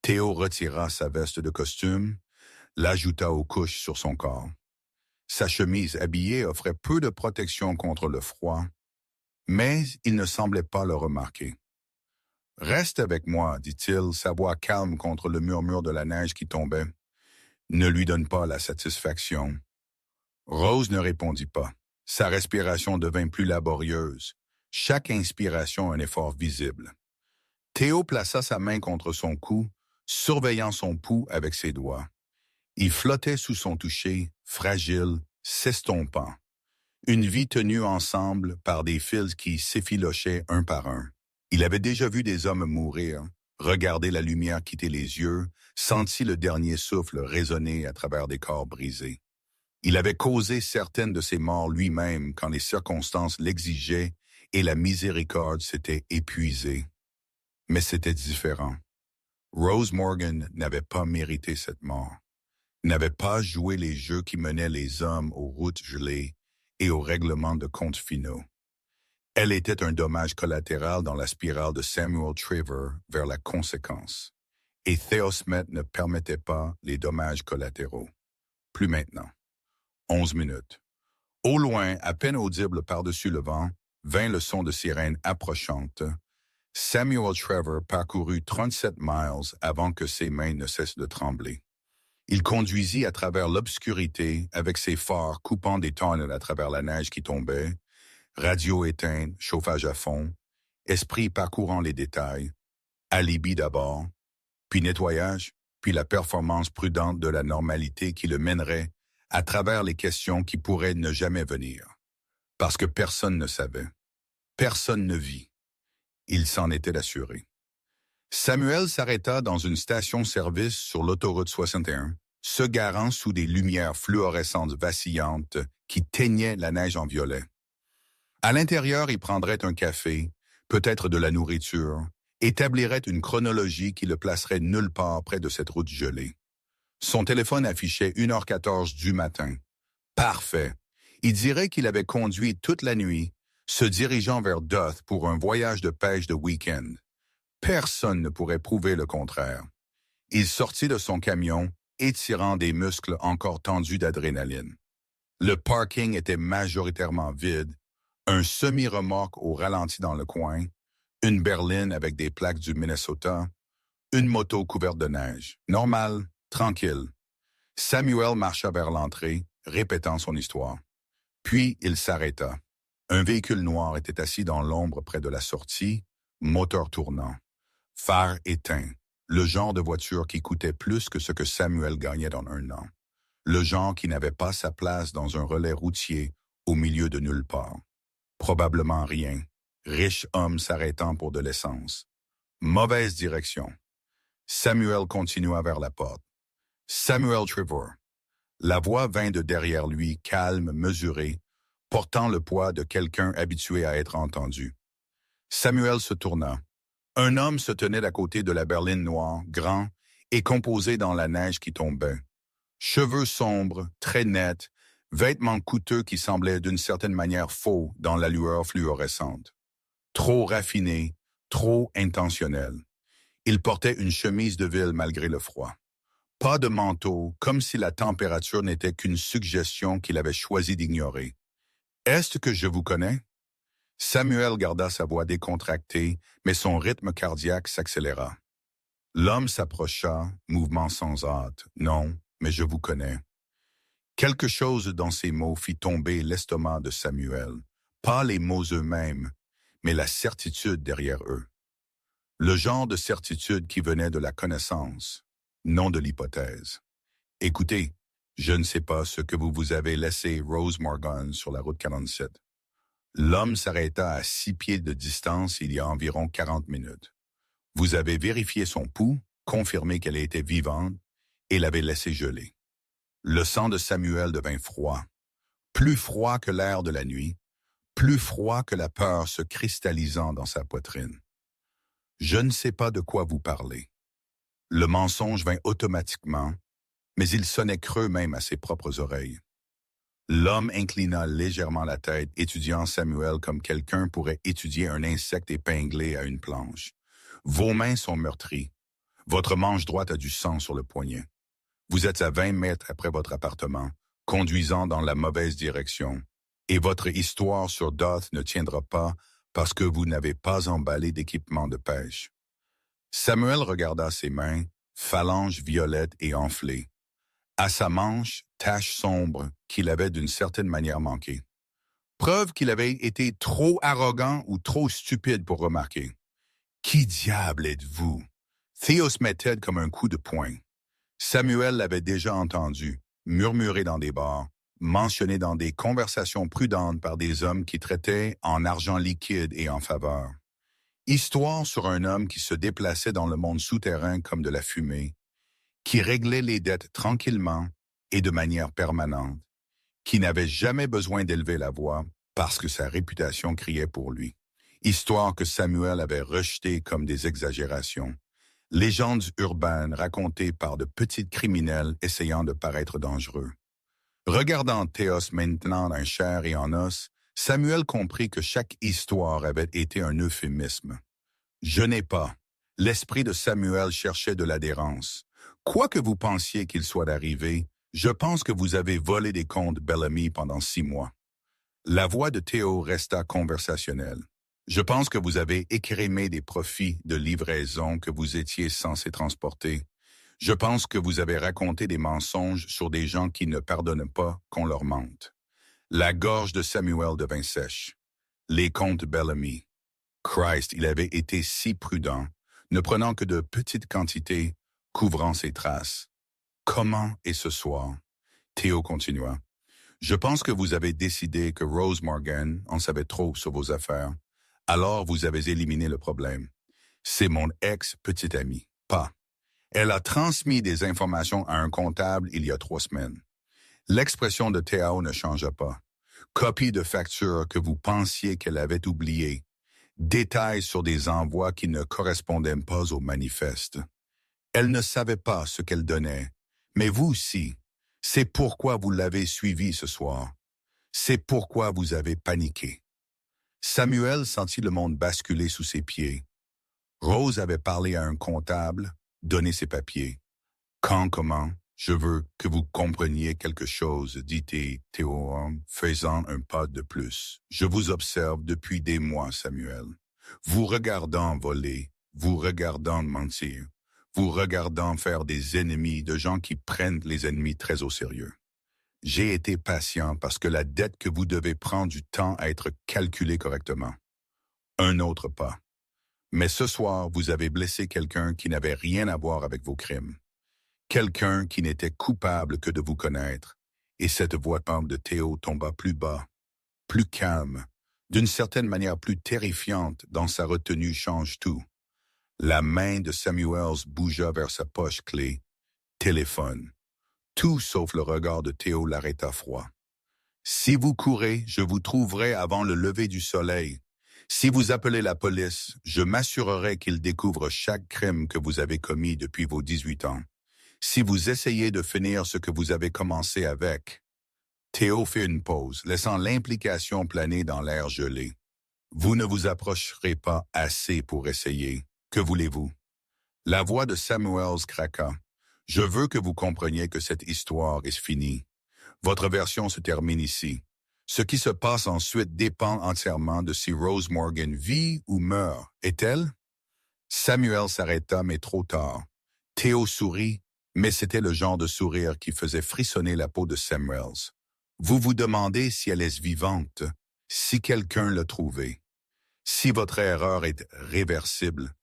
Théo retira sa veste de costume, l'ajouta aux couches sur son corps. Sa chemise habillée offrait peu de protection contre le froid, mais il ne semblait pas le remarquer. « Reste avec moi, dit-il, sa voix calme contre le murmure de la neige qui tombait. ne lui donne pas la satisfaction. Rose ne répondit pas. Sa respiration devint plus laborieuse. Chaque inspiration un effort visible. Théo plaça sa main contre son cou, surveillant son pouls avec ses doigts. Il flottait sous son toucher, fragile, s'estompant. Une vie tenue ensemble par des fils qui s'effilochaient un par un. Il avait déjà vu des hommes mourir, regardé la lumière quitter les yeux, senti le dernier souffle résonner à travers des corps brisés. Il avait causé certaines de ces morts lui-même quand les circonstances l'exigeaient et la miséricorde s'était épuisée. Mais c'était différent. Rose Morgan n'avait pas mérité cette mort, n'avait pas joué les jeux qui menaient les hommes aux routes gelées et aux règlements de comptes finaux. Elle était un dommage collatéral dans la spirale de Samuel Trevor vers la conséquence. Et Théosmet ne permettait pas les dommages collatéraux. Plus maintenant. 11 minutes. Au loin, à peine audible par-dessus le vent, vint le son de sirènes approchantes. Samuel Trevor parcourut 37 miles avant que ses mains ne cessent de trembler. Il conduisit à travers l'obscurité avec ses phares coupant des tonnes à travers la neige qui tombait, radio éteinte, chauffage à fond, esprit parcourant les détails, alibi d'abord, puis nettoyage, puis la performance prudente de la normalité qui le mènerait à travers les questions qui pourraient ne jamais venir. Parce que personne ne savait. Personne ne vit. Il s'en était assuré. Samuel s'arrêta dans une station-service sur l'autoroute 61, se garant sous des lumières fluorescentes vacillantes qui teignaient la neige en violet. À l'intérieur, il prendrait un café, peut-être de la nourriture, établirait une chronologie qui le placerait nulle part près de cette route gelée. Son téléphone affichait 1h14 du matin. Parfait. Il dirait qu'il avait conduit toute la nuit, se dirigeant vers Doth pour un voyage de pêche de week-end. Personne ne pourrait prouver le contraire. Il sortit de son camion, étirant des muscles encore tendus d'adrénaline. Le parking était majoritairement vide, un semi-remorque au ralenti dans le coin, une berline avec des plaques du Minnesota, une moto couverte de neige. Normal, tranquille. Samuel marcha vers l'entrée, répétant son histoire. Puis il s'arrêta. Un véhicule noir était assis dans l'ombre près de la sortie, moteur tournant. Phare éteint, le genre de voiture qui coûtait plus que ce que Samuel gagnait dans un an. Le genre qui n'avait pas sa place dans un relais routier au milieu de nulle part. Probablement rien. Riche homme s'arrêtant pour de l'essence. Mauvaise direction. Samuel continua vers la porte. Samuel Trevor. La voix vint de derrière lui, calme, mesurée, portant le poids de quelqu'un habitué à être entendu. Samuel se tourna. Un homme se tenait à côté de la berline noire, grand et composé dans la neige qui tombait. Cheveux sombres, très nets, vêtements coûteux qui semblaient d'une certaine manière faux dans la lueur fluorescente. Trop raffiné, trop intentionnel. Il portait une chemise de ville malgré le froid. Pas de manteau, comme si la température n'était qu'une suggestion qu'il avait choisi d'ignorer. « Est-ce que je vous connais? » Samuel garda sa voix décontractée, mais son rythme cardiaque s'accéléra. L'homme s'approcha, mouvement sans hâte. « Non, mais je vous connais. » Quelque chose dans ces mots fit tomber l'estomac de Samuel. Pas les mots eux-mêmes, mais la certitude derrière eux. Le genre de certitude qui venait de la connaissance, non de l'hypothèse. Écoutez, je ne sais pas ce que vous avez laissé Rose Morgan sur la route 47. L'homme s'arrêta à 6 pieds de distance il y a environ 40 minutes. Vous avez vérifié son pouls, confirmé qu'elle était vivante, et l'avez laissée geler. Le sang de Samuel devint froid, plus froid que l'air de la nuit, plus froid que la peur se cristallisant dans sa poitrine. Je ne sais pas de quoi vous parlez. Le mensonge vint automatiquement, mais il sonnait creux même à ses propres oreilles. L'homme inclina légèrement la tête, étudiant Samuel comme quelqu'un pourrait étudier un insecte épinglé à une planche. Vos mains sont meurtries. Votre manche droite a du sang sur le poignet. Vous êtes à 20 mètres après votre appartement, conduisant dans la mauvaise direction, et votre histoire sur Doth ne tiendra pas parce que vous n'avez pas emballé d'équipement de pêche. Samuel regarda ses mains, phalanges violettes et enflées. À sa manche, tache sombre qu'il avait d'une certaine manière manqué. Preuve qu'il avait été trop arrogant ou trop stupide pour remarquer. Qui diable êtes-vous? Theo se mettait comme un coup de poing. Samuel l'avait déjà entendu, murmurer dans des bars, mentionné dans des conversations prudentes par des hommes qui traitaient en argent liquide et en faveur. Histoire sur un homme qui se déplaçait dans le monde souterrain comme de la fumée, qui réglait les dettes tranquillement et de manière permanente, qui n'avait jamais besoin d'élever la voix parce que sa réputation criait pour lui. Histoire que Samuel avait rejetée comme des exagérations. Légendes urbaines racontées par de petits criminels essayant de paraître dangereux. Regardant Théos maintenant en chair et en os, Samuel comprit que chaque histoire avait été un euphémisme. Je n'ai pas. L'esprit de Samuel cherchait de l'adhérence. Quoi que vous pensiez qu'il soit arrivé, je pense que vous avez volé des comptes Bellamy pendant 6 mois. La voix de Théo resta conversationnelle. Je pense que vous avez écrémé des profits de livraison que vous étiez censé transporter. Je pense que vous avez raconté des mensonges sur des gens qui ne pardonnent pas qu'on leur mente. La gorge de Samuel devint sèche. Les comptes Bellamy. Christ, il avait été si prudent, ne prenant que de petites quantités, couvrant ses traces. Comment et ce soir? Théo continua. Je pense que vous avez décidé que Rose Morgan en savait trop sur vos affaires. Alors vous avez éliminé le problème. C'est mon ex-petite amie. Pas. Elle a transmis des informations à un comptable il y a 3 semaines. L'expression de Théo ne changea pas. Copie de facture que vous pensiez qu'elle avait oubliée. Détails sur des envois qui ne correspondaient pas au manifeste. Elle ne savait pas ce qu'elle donnait. Mais vous aussi. C'est pourquoi vous l'avez suivi ce soir. C'est pourquoi vous avez paniqué. Samuel sentit le monde basculer sous ses pieds. Rose avait parlé à un comptable, donné ses papiers. Quand, comment, je veux que vous compreniez quelque chose, dit Théo, faisant un pas de plus. Je vous observe depuis des mois, Samuel. Vous regardant voler, vous regardant mentir, vous regardant faire des ennemis de gens qui prennent les ennemis très au sérieux. J'ai été patient parce que la dette que vous devez prendre du temps à être calculée correctement. Un autre pas. Mais ce soir, vous avez blessé quelqu'un qui n'avait rien à voir avec vos crimes. Quelqu'un qui n'était coupable que de vous connaître. Et cette voix de Théo tomba plus bas, plus calme, d'une certaine manière plus terrifiante dans sa retenue change tout. La main de Samuels bougea vers sa poche clé. Téléphone. Tout sauf le regard de Théo l'arrêta froid. Si vous courez, je vous trouverai avant le lever du soleil. Si vous appelez la police, je m'assurerai qu'ils découvrent chaque crime que vous avez commis depuis vos 18 ans. Si vous essayez de finir ce que vous avez commencé avec. Théo fit une pause, laissant l'implication planer dans l'air gelé. Vous ne vous approcherez pas assez pour essayer. Que voulez-vous? La voix de Samuels craqua. Je veux que vous compreniez que cette histoire est finie. Votre version se termine ici. Ce qui se passe ensuite dépend entièrement de si Rose Morgan vit ou meurt. Est-elle? Samuel s'arrêta, mais trop tard. Théo sourit, mais c'était le genre de sourire qui faisait frissonner la peau de Samuels. Vous vous demandez si elle est vivante, si quelqu'un l'a trouvée. Si votre erreur est réversible,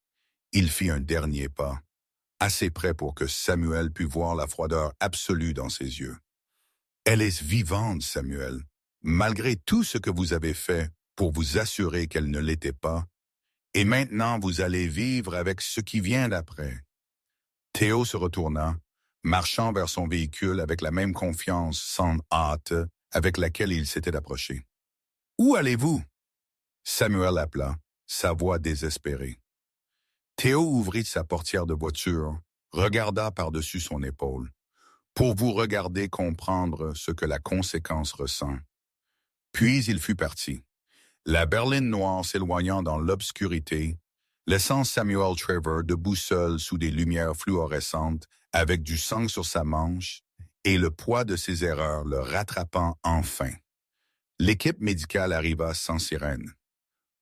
il fit un dernier pas, assez près pour que Samuel pût voir la froideur absolue dans ses yeux. Elle est vivante, Samuel, malgré tout ce que vous avez fait pour vous assurer qu'elle ne l'était pas, et maintenant vous allez vivre avec ce qui vient d'après. Théo se retourna, marchant vers son véhicule avec la même confiance sans hâte avec laquelle il s'était approché. « Où allez-vous? » Samuel appela, sa voix désespérée. Théo ouvrit sa portière de voiture, regarda par-dessus son épaule, pour vous regarder comprendre ce que la conséquence ressent. Puis il fut parti, la berline noire s'éloignant dans l'obscurité, laissant Samuel Trevor debout seul sous des lumières fluorescentes avec du sang sur sa manche et le poids de ses erreurs le rattrapant enfin. L'équipe médicale arriva sans sirène.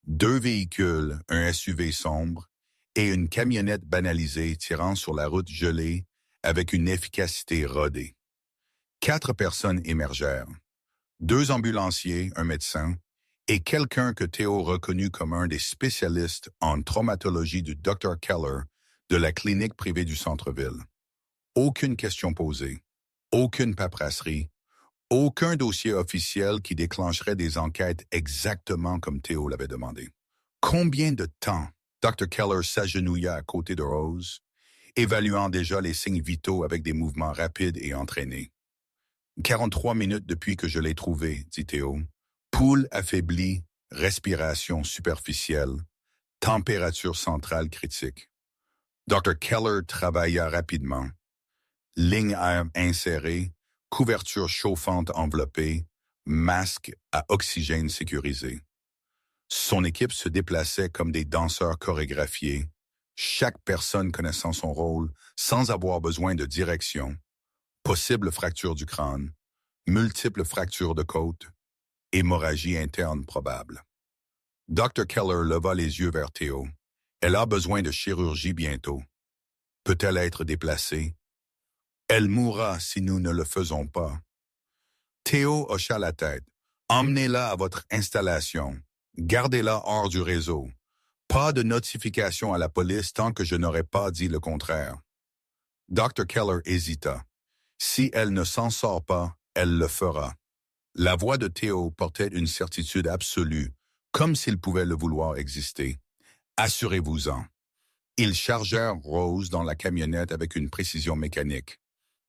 2 véhicules, un SUV sombre et une camionnette banalisée tirant sur la route gelée avec une efficacité rodée. 4 personnes émergèrent. 2 ambulanciers, un médecin, et quelqu'un que Théo reconnut comme un des spécialistes en traumatologie du Dr. Keller de la clinique privée du centre-ville. Aucune question posée, aucune paperasserie, aucun dossier officiel qui déclencherait des enquêtes exactement comme Théo l'avait demandé. Combien de temps Dr. Keller s'agenouilla à côté de Rose, évaluant déjà les signes vitaux avec des mouvements rapides et entraînés. 43 minutes depuis que je l'ai trouvé, dit Théo. Pouls affaibli, respiration superficielle, température centrale critique. Dr. Keller travailla rapidement. Ligne air insérée, couverture chauffante enveloppée, masque à oxygène sécurisé. Son équipe se déplaçait comme des danseurs chorégraphiés, chaque personne connaissant son rôle sans avoir besoin de direction. Possible fracture du crâne, multiples fractures de côte, hémorragie interne probable. Dr. Keller leva les yeux vers Théo. Elle a besoin de chirurgie bientôt. Peut-elle être déplacée? Elle mourra si nous ne le faisons pas. Théo hocha la tête. Emmenez-la à votre installation. Gardez-la hors du réseau. Pas de notification à la police tant que je n'aurai pas dit le contraire. Dr. Keller hésita. Si elle ne s'en sort pas, elle le fera. La voix de Théo portait une certitude absolue, comme s'il pouvait le vouloir exister. Assurez-vous-en. Ils chargèrent Rose dans la camionnette avec une précision mécanique.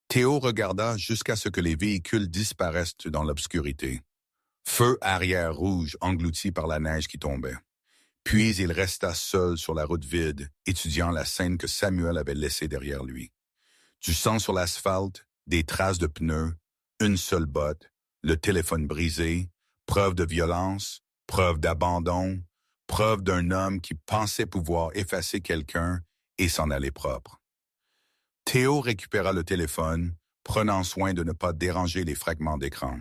Théo regarda jusqu'à ce que les véhicules disparaissent dans l'obscurité. Feu arrière rouge englouti par la neige qui tombait. Puis il resta seul sur la route vide, étudiant la scène que Samuel avait laissée derrière lui. Du sang sur l'asphalte, des traces de pneus, une seule botte, le téléphone brisé, preuve de violence, preuve d'abandon, preuve d'un homme qui pensait pouvoir effacer quelqu'un et s'en aller propre. Théo récupéra le téléphone, prenant soin de ne pas déranger les fragments d'écran.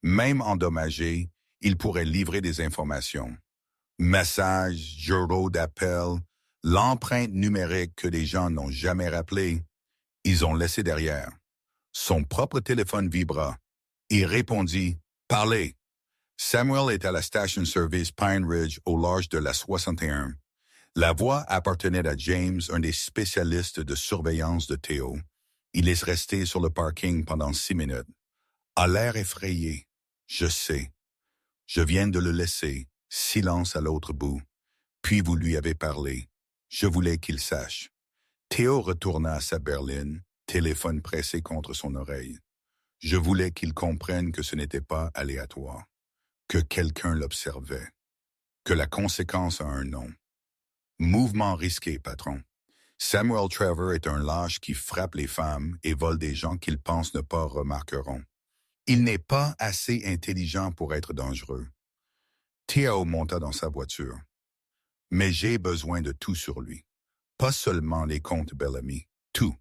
Même endommagé, il pourrait livrer des informations. Messages, journaux d'appel, l'empreinte numérique que les gens n'ont jamais rappelée, ils ont laissé derrière. Son propre téléphone vibra. Il répondit « Parlez ». Samuel est à la Station Service Pine Ridge au large de la 61. La voix appartenait à James, un des spécialistes de surveillance de Théo. Il est resté sur le parking pendant 6 minutes. À l'air effrayé. Je sais. Je viens de le laisser. Silence à l'autre bout. Puis vous lui avez parlé. Je voulais qu'il sache. Théo retourna à sa berline, téléphone pressé contre son oreille. Je voulais qu'il comprenne que ce n'était pas aléatoire, que quelqu'un l'observait, que la conséquence a un nom. Mouvement risqué, patron. Samuel Trevor est un lâche qui frappe les femmes et vole des gens qu'il pense ne pas remarqueront. Il n'est pas assez intelligent pour être dangereux. Théo monta dans sa voiture. Mais j'ai besoin de tout sur lui. Pas seulement les comptes Bellamy, tout.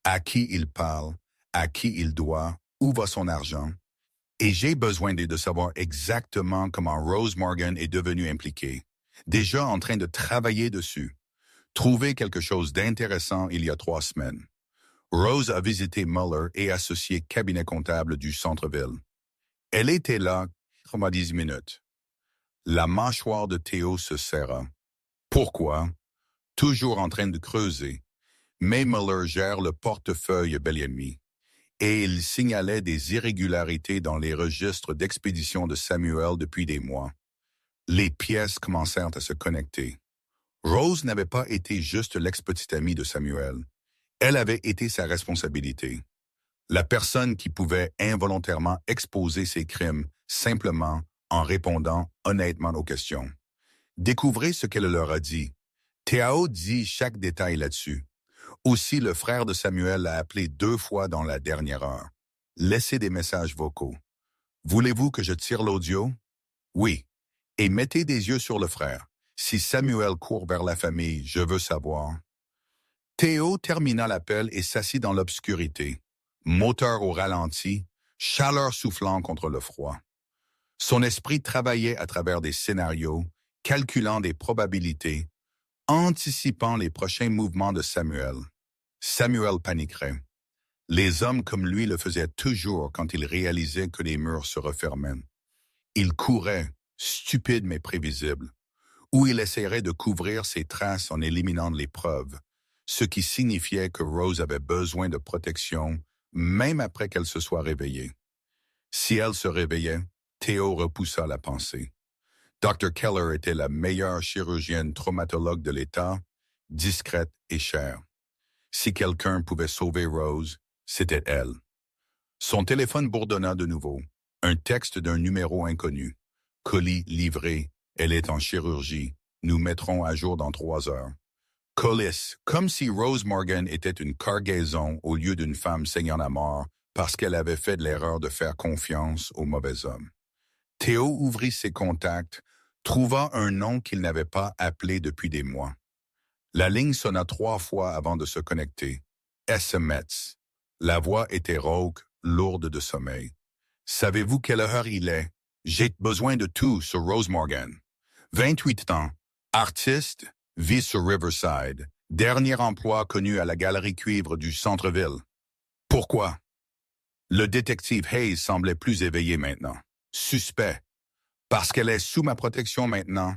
À qui il parle, à qui il doit, où va son argent. Et j'ai besoin de savoir exactement comment Rose Morgan est devenue impliquée. Déjà en train de travailler dessus. Trouvé quelque chose d'intéressant il y a 3 semaines. Rose a visité Muller et associé cabinet comptable du centre-ville. Elle était là, 10 minutes. La mâchoire de Théo se serra. Pourquoi? Toujours en train de creuser. Mais Muller gère le portefeuille Bellamy. Et il signalait des irrégularités dans les registres d'expédition de Samuel depuis des mois. Les pièces commencèrent à se connecter. Rose n'avait pas été juste l'ex-petite amie de Samuel. Elle avait été sa responsabilité. La personne qui pouvait involontairement exposer ses crimes simplement en répondant honnêtement aux questions. Découvrez ce qu'elle leur a dit. Théo dit chaque détail là-dessus. Aussi, le frère de Samuel l'a appelé 2 fois dans la dernière heure. Laissez des messages vocaux. Voulez-vous que je tire l'audio? Oui. Et mettez des yeux sur le frère. Si Samuel court vers la famille, je veux savoir. Théo termina l'appel et s'assit dans l'obscurité. Moteur au ralenti, chaleur soufflant contre le froid. Son esprit travaillait à travers des scénarios, calculant des probabilités, anticipant les prochains mouvements de Samuel. Samuel paniquerait. Les hommes comme lui le faisaient toujours quand ils réalisaient que les murs se refermaient. Il courait, stupide mais prévisible, ou il essaierait de couvrir ses traces en éliminant les preuves, ce qui signifiait que Rose avait besoin de protection, même après qu'elle se soit réveillée. Si elle se réveillait, Theo repoussa la pensée. Dr. Keller était la meilleure chirurgienne traumatologue de l'État, discrète et chère. Si quelqu'un pouvait sauver Rose, c'était elle. Son téléphone bourdonna de nouveau. Un texte d'un numéro inconnu. Colis livré. Elle est en chirurgie. Nous mettrons à jour dans 3 heures. Colis, comme si Rose Morgan était une cargaison au lieu d'une femme saignant la mort parce qu'elle avait fait de l'erreur de faire confiance au mauvais homme. Theo ouvrit ses contacts, trouva un nom qu'il n'avait pas appelé depuis des mois. La ligne sonna 3 fois avant de se connecter. SMS. La voix était rauque, lourde de sommeil. Savez-vous quelle heure il est? J'ai besoin de tout sur Rose Morgan. 28 ans, artiste, vit sur Riverside, dernier emploi connu à la Galerie Cuivre du centre-ville. Pourquoi? Le détective Hayes semblait plus éveillé maintenant. Suspect. Parce qu'elle est sous ma protection maintenant,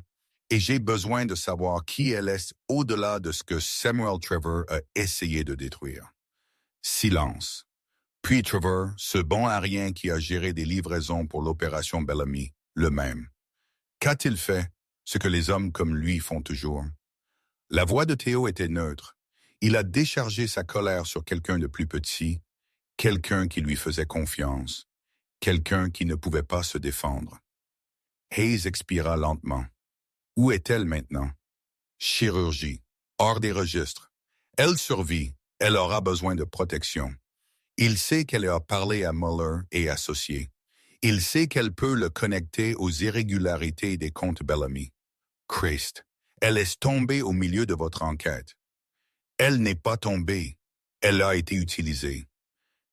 et j'ai besoin de savoir qui elle est au-delà de ce que Samuel Trevor a essayé de détruire. Silence. Puis Trevor, ce bon à rien qui a géré des livraisons pour l'opération Bellamy, le même. Qu'a-t-il fait? Ce que les hommes comme lui font toujours. La voix de Theo était neutre. Il a déchargé sa colère sur quelqu'un de plus petit, quelqu'un qui lui faisait confiance, quelqu'un qui ne pouvait pas se défendre. Hayes expira lentement. Où est-elle maintenant? Chirurgie, hors des registres. Elle survit, elle aura besoin de protection. Il sait qu'elle a parlé à Mueller et associés. Il sait qu'elle peut le connecter aux irrégularités des comptes Bellamy. Christ, elle est tombée au milieu de votre enquête. Elle n'est pas tombée, elle a été utilisée.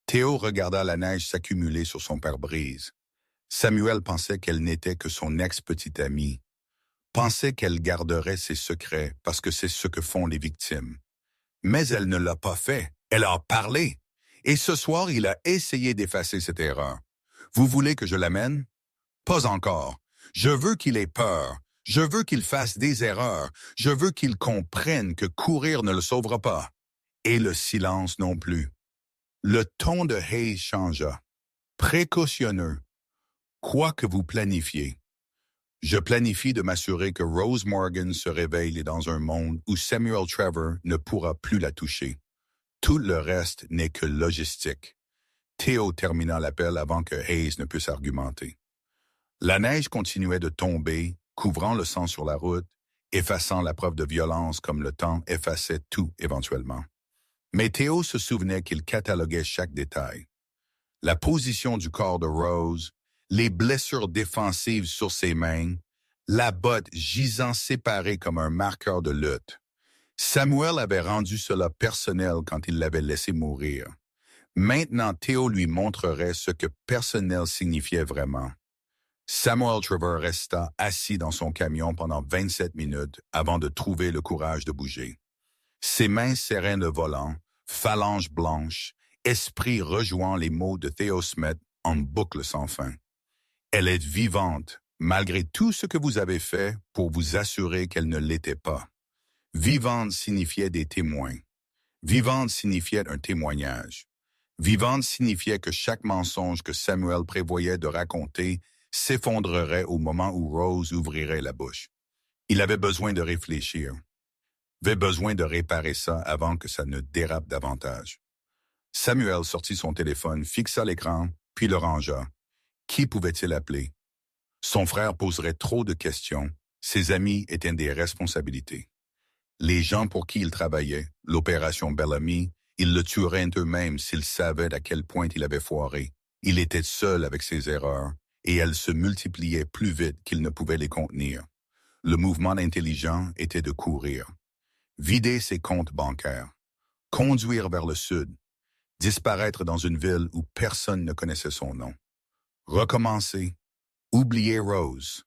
Theo regarda la neige s'accumuler sur son pare-brise. Samuel pensait qu'elle n'était que son ex-petite amie. Pensait qu'elle garderait ses secrets parce que c'est ce que font les victimes. Mais elle ne l'a pas fait, elle a parlé. Et ce soir, il a essayé d'effacer cette erreur. Vous voulez que je l'amène? Pas encore. Je veux qu'il ait peur. Je veux qu'il fasse des erreurs. Je veux qu'il comprenne que courir ne le sauvera pas. Et le silence non plus. Le ton de Hayes changea. Précautionneux. Quoi que vous planifiez. Je planifie de m'assurer que Rose Morgan se réveille dans un monde où Samuel Trevor ne pourra plus la toucher. Tout le reste n'est que logistique. Theo termina l'appel avant que Hayes ne puisse argumenter. La neige continuait de tomber, couvrant le sang sur la route, effaçant la preuve de violence comme le temps effaçait tout éventuellement. Mais Theo se souvenait qu'il cataloguait chaque détail. La position du corps de Rose, les blessures défensives sur ses mains, la botte gisant séparée comme un marqueur de lutte. Samuel avait rendu cela personnel quand il l'avait laissé mourir. Maintenant, Theo lui montrerait ce que personnel signifiait vraiment. Samuel Trevor resta assis dans son camion pendant 27 minutes avant de trouver le courage de bouger. Ses mains serraient le volant, phalanges blanches, esprit rejoint les mots de Theo Smith en boucle sans fin. Elle est vivante, malgré tout ce que vous avez fait pour vous assurer qu'elle ne l'était pas. Vivante signifiait des témoins. Vivante signifiait un témoignage. Vivante signifiait que chaque mensonge que Samuel prévoyait de raconter s'effondrerait au moment où Rose ouvrirait la bouche. Il avait besoin de réfléchir. Avait besoin de réparer ça avant que ça ne dérape davantage. Samuel sortit son téléphone, fixa l'écran, puis le rangea. Qui pouvait-il appeler? Son frère poserait trop de questions. Ses amis étaient des responsabilités. Les gens pour qui il travaillait, l'opération Bellamy, ils le tueraient eux-mêmes s'ils savaient à quel point il avait foiré. Il était seul avec ses erreurs, et elles se multipliaient plus vite qu'il ne pouvait les contenir. Le mouvement intelligent était de courir. Vider ses comptes bancaires. Conduire vers le sud. Disparaître dans une ville où personne ne connaissait son nom. Recommencer. Oublier Rose.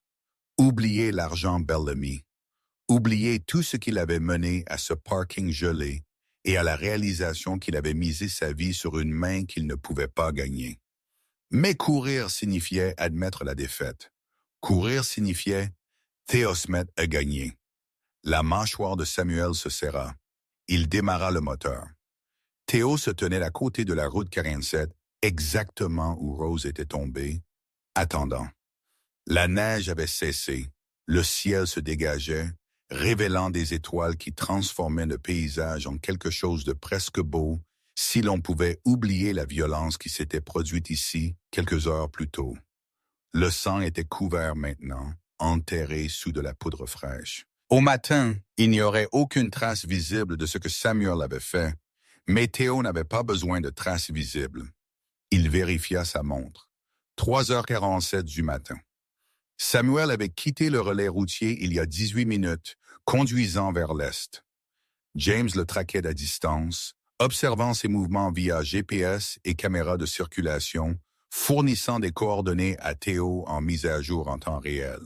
Oublier l'argent Bellamy. Oublier tout ce qu'il avait mené à ce parking gelé et à la réalisation qu'il avait misé sa vie sur une main qu'il ne pouvait pas gagner. Mais courir signifiait admettre la défaite. Courir signifiait Théosmet a gagné. La mâchoire de Samuel se serra. Il démarra le moteur. Théo se tenait à côté de la route 47, exactement où Rose était tombée, attendant. La neige avait cessé. Le ciel se dégageait, révélant des étoiles qui transformaient le paysage en quelque chose de presque beau, si l'on pouvait oublier la violence qui s'était produite ici quelques heures plus tôt. Le sang était couvert maintenant, enterré sous de la poudre fraîche. Au matin, il n'y aurait aucune trace visible de ce que Samuel avait fait, mais Théo n'avait pas besoin de traces visibles. Il vérifia sa montre. 3h47 du matin. Samuel avait quitté le relais routier il y a 18 minutes, conduisant vers l'est. James le traquait à distance, observant ses mouvements via GPS et caméra de circulation, fournissant des coordonnées à Théo en mise à jour en temps réel.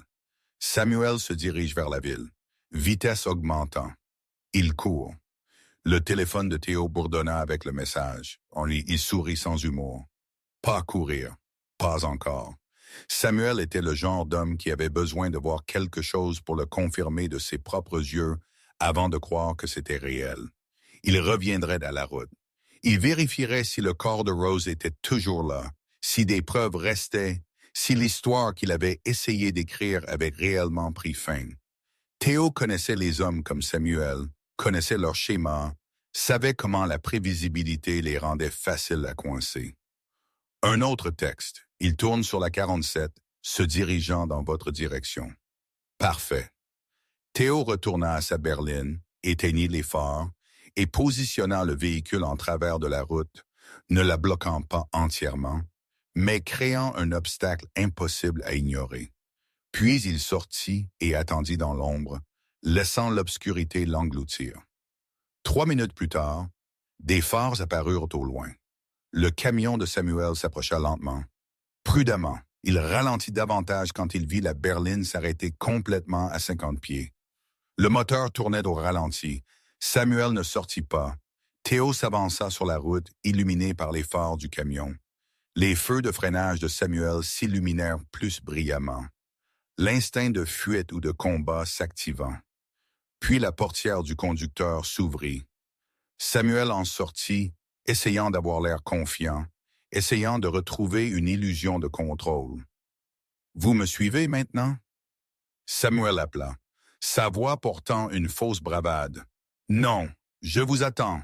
Samuel se dirige vers la ville, vitesse augmentant. Il court. Le téléphone de Théo bourdonna avec le message. Il sourit sans humour. Pas courir. Pas encore. Samuel était le genre d'homme qui avait besoin de voir quelque chose pour le confirmer de ses propres yeux avant de croire que c'était réel. Il reviendrait à la route. Il vérifierait si le corps de Rose était toujours là, si des preuves restaient, si l'histoire qu'il avait essayé d'écrire avait réellement pris fin. Théo connaissait les hommes comme Samuel, connaissait leur schéma, savait comment la prévisibilité les rendait faciles à coincer. Un autre texte. Il tourne sur la 47, se dirigeant dans votre direction. Parfait. Théo retourna à sa berline, éteignit les phares et positionna le véhicule en travers de la route, ne la bloquant pas entièrement, mais créant un obstacle impossible à ignorer. Puis il sortit et attendit dans l'ombre, laissant l'obscurité l'engloutir. 3 minutes plus tard, des phares apparurent au loin. Le camion de Samuel s'approcha lentement. Prudemment, il ralentit davantage quand il vit la berline s'arrêter complètement à 50 pieds. Le moteur tournait au ralenti. Samuel ne sortit pas. Théo s'avança sur la route, illuminé par les phares du camion. Les feux de freinage de Samuel s'illuminèrent plus brillamment. L'instinct de fuite ou de combat s'activant. Puis la portière du conducteur s'ouvrit. Samuel en sortit, essayant d'avoir l'air confiant, essayant de retrouver une illusion de contrôle. « Vous me suivez maintenant ?» Samuel appela, sa voix portant une fausse bravade. « Non, je vous attends. »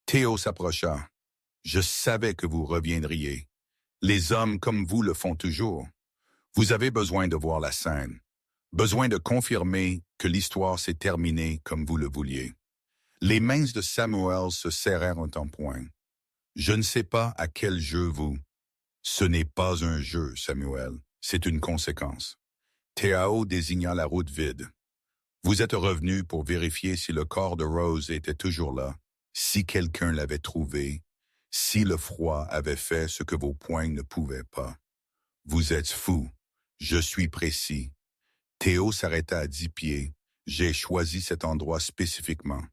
Théo s'approcha. « Je savais que vous reviendriez. Les hommes comme vous le font toujours. Vous avez besoin de voir la scène, besoin de confirmer que l'histoire s'est terminée comme vous le vouliez. » Les mains de Samuel se serrèrent en poing. « Je ne sais pas à quel jeu vous. » « Ce n'est pas un jeu, Samuel. C'est une conséquence. » Théo désigna la route vide. « Vous êtes revenu pour vérifier si le corps de Rose était toujours là, si quelqu'un l'avait trouvé, si le froid avait fait ce que vos poings ne pouvaient pas. Vous êtes fou. Je suis précis. » Théo s'arrêta à 10 pieds. « J'ai choisi cet endroit spécifiquement.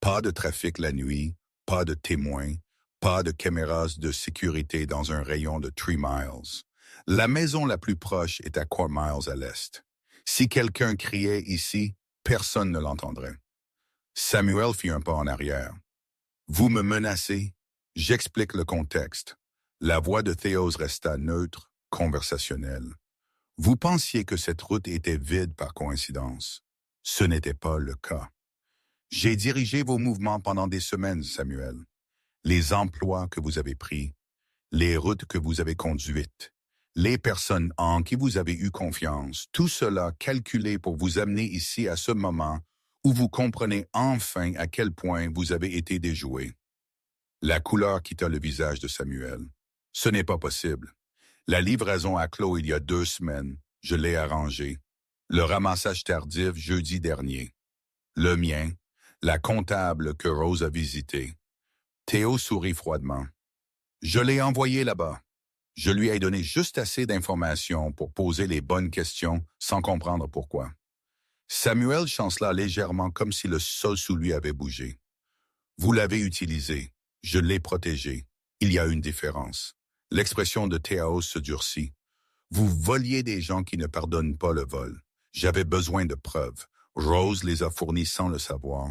Pas de trafic la nuit, pas de témoins. Pas de caméras de sécurité dans un rayon de 3 miles. La maison la plus proche est à 4 miles à l'est. Si quelqu'un criait ici, personne ne l'entendrait. » Samuel fit un pas en arrière. « Vous me menacez? » J'explique le contexte. La voix de Théo resta neutre, conversationnelle. « Vous pensiez que cette route était vide par coïncidence. Ce n'était pas le cas. J'ai dirigé vos mouvements pendant des semaines, Samuel. Les emplois que vous avez pris, les routes que vous avez conduites, les personnes en qui vous avez eu confiance, tout cela calculé pour vous amener ici à ce moment où vous comprenez enfin à quel point vous avez été déjoué. » La couleur quitta le visage de Samuel. « Ce n'est pas possible. La livraison a clos il y a 2 semaines. Je l'ai arrangé. Le ramassage tardif jeudi dernier. Le mien, la comptable que Rose a visitée. » Théo sourit froidement. « Je l'ai envoyé là-bas. Je lui ai donné juste assez d'informations pour poser les bonnes questions sans comprendre pourquoi. » Samuel chancela légèrement comme si le sol sous lui avait bougé. Vous l'avez utilisé. Je l'ai protégé. Il y a une différence. L'expression de Théo se durcit. Vous voliez des gens qui ne pardonnent pas le vol. J'avais besoin de preuves. Rose les a fournies sans le savoir.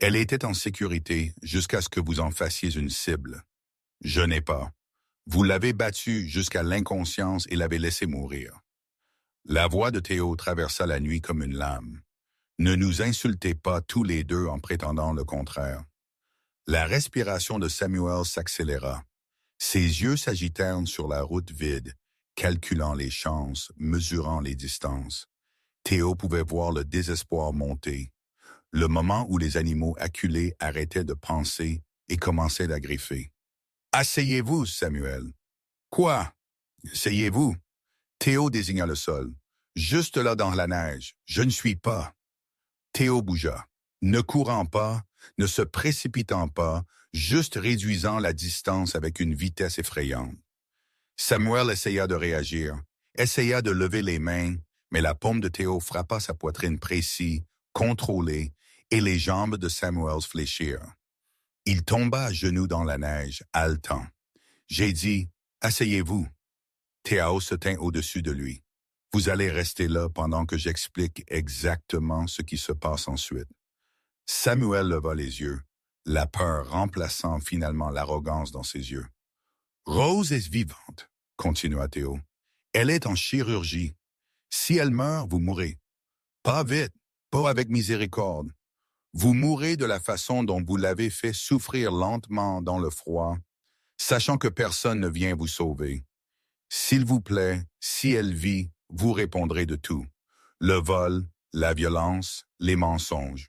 Elle était en sécurité jusqu'à ce que vous en fassiez une cible. Je n'ai pas. Vous l'avez battue jusqu'à l'inconscience et l'avez laissée mourir. La voix de Théo traversa la nuit comme une lame. Ne nous insultez pas tous les deux en prétendant le contraire. La respiration de Samuel s'accéléra. Ses yeux s'agitèrent sur la route vide, calculant les chances, mesurant les distances. Théo pouvait voir le désespoir monter, le moment où les animaux acculés arrêtaient de penser et commençaient à griffer. « Asseyez-vous, Samuel. »« Quoi? Asseyez-vous. » Théo désigna le sol. « Juste là dans la neige. Je ne suis pas. » Théo bougea, ne courant pas, ne se précipitant pas, juste réduisant la distance avec une vitesse effrayante. Samuel essaya de réagir, essaya de lever les mains, mais la paume de Théo frappa sa poitrine précise, contrôlée, et les jambes de Samuel fléchirent. Il tomba à genoux dans la neige, haletant. J'ai dit, « Asseyez-vous. » Théo se tint au-dessus de lui. « Vous allez rester là pendant que j'explique exactement ce qui se passe ensuite. » Samuel leva les yeux, la peur remplaçant finalement l'arrogance dans ses yeux. « Rose est vivante, » continua Théo. « Elle est en chirurgie. Si elle meurt, vous mourrez. Pas vite, pas avec miséricorde. Vous mourrez de la façon dont vous l'avez fait souffrir lentement dans le froid, sachant que personne ne vient vous sauver. S'il vous plaît, si elle vit, vous répondrez de tout. Le vol, la violence, les mensonges.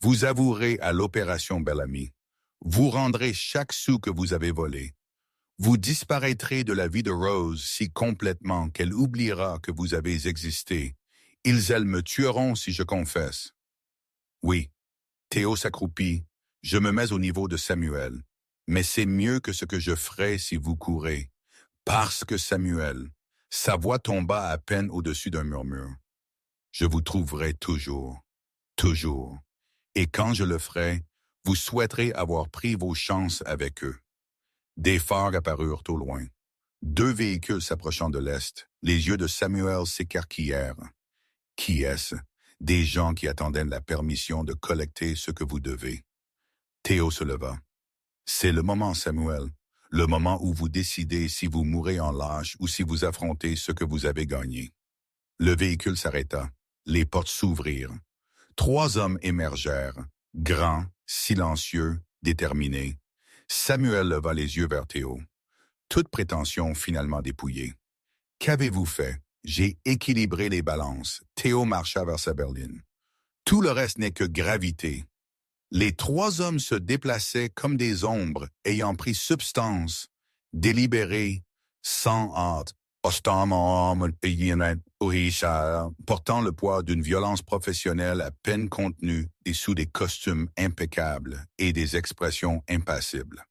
Vous avouerez à l'opération Bellamy. Vous rendrez chaque sou que vous avez volé. Vous disparaîtrez de la vie de Rose si complètement qu'elle oubliera que vous avez existé. Elles me tueront si je confesse. Oui, Théo s'accroupit. Je me mets au niveau de Samuel. Mais c'est mieux que ce que je ferai si vous courez. Parce que Samuel, sa voix tomba à peine au-dessus d'un murmure. Je vous trouverai toujours, toujours. Et quand je le ferai, vous souhaiterez avoir pris vos chances avec eux. Des phares apparurent au loin. 2 véhicules s'approchant de l'est. Les yeux de Samuel s'écarquillèrent. Qui est-ce? Des gens qui attendaient la permission de collecter ce que vous devez. Théo se leva. C'est le moment, Samuel. Le moment où vous décidez si vous mourrez en lâche ou si vous affrontez ce que vous avez gagné. Le véhicule s'arrêta. Les portes s'ouvrirent. 3 hommes émergèrent, grands, silencieux, déterminés. Samuel leva les yeux vers Théo. Toute prétention finalement dépouillée. « Qu'avez-vous fait? » J'ai équilibré les balances. Théo marcha vers sa berline. Tout le reste n'est que gravité. Les 3 hommes se déplaçaient comme des ombres ayant pris substance, délibérés, sans hâte, portant le poids d'une violence professionnelle à peine contenue et sous des costumes impeccables et des expressions impassibles.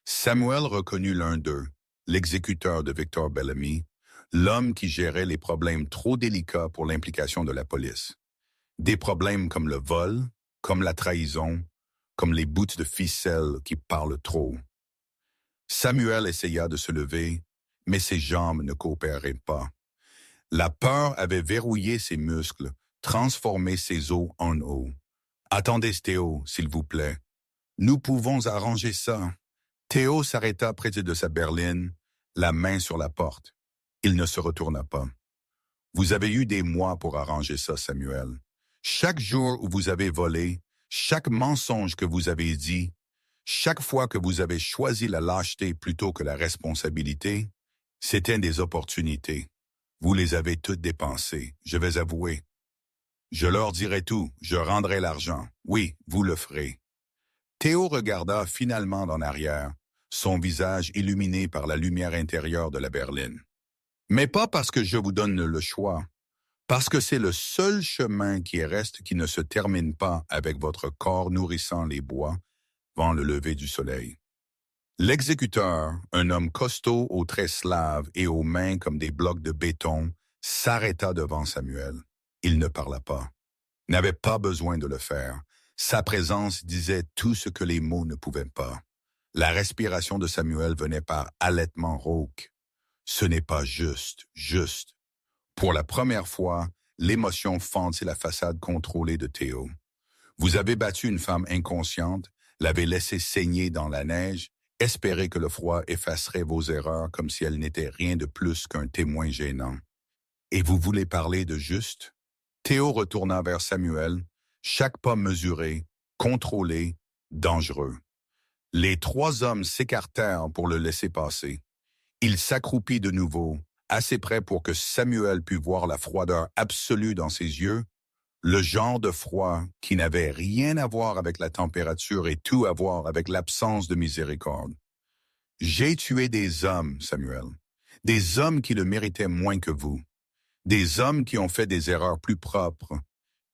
Samuel reconnut l'un d'eux, l'exécuteur de Victor Bellamy, l'homme qui gérait les problèmes trop délicats pour l'implication de la police. Des problèmes comme le vol, comme la trahison, comme les bouts de ficelle qui parlent trop. Samuel essaya de se lever, mais ses jambes ne coopéraient pas. La peur avait verrouillé ses muscles, transformé ses os en eau. « Attendez, Théo, s'il vous plaît. Nous pouvons arranger ça. » Théo s'arrêta près de sa berline, la main sur la porte. Il ne se retourna pas. « Vous avez eu des mois pour arranger ça, Samuel. Chaque jour où vous avez volé, chaque mensonge que vous avez dit, chaque fois que vous avez choisi la lâcheté plutôt que la responsabilité, c'était des opportunités. Vous les avez toutes dépensées, je vais avouer. Je leur dirai tout, je rendrai l'argent. Oui, vous le ferez. » Théo regarda finalement en arrière, son visage illuminé par la lumière intérieure de la berline. « Mais pas parce que je vous donne le choix, parce que c'est le seul chemin qui reste qui ne se termine pas avec votre corps nourrissant les bois avant le lever du soleil. » L'exécuteur, un homme costaud aux traits slaves et aux mains comme des blocs de béton, s'arrêta devant Samuel. Il ne parla pas. N'avait pas besoin de le faire. Sa présence disait tout ce que les mots ne pouvaient pas. La respiration de Samuel venait par halètement rauque. Ce n'est pas juste, juste. Pour la première fois, l'émotion fendit la façade contrôlée de Théo. Vous avez battu une femme inconsciente, l'avez laissée saigner dans la neige, espéré que le froid effacerait vos erreurs comme si elles n'étaient rien de plus qu'un témoin gênant. Et vous voulez parler de juste? Théo retourna vers Samuel, chaque pas mesuré, contrôlé, dangereux. Les trois hommes s'écartèrent pour le laisser passer. Il s'accroupit de nouveau, assez près pour que Samuel pût voir la froideur absolue dans ses yeux, le genre de froid qui n'avait rien à voir avec la température et tout à voir avec l'absence de miséricorde. J'ai tué des hommes, Samuel, des hommes qui le méritaient moins que vous, des hommes qui ont fait des erreurs plus propres,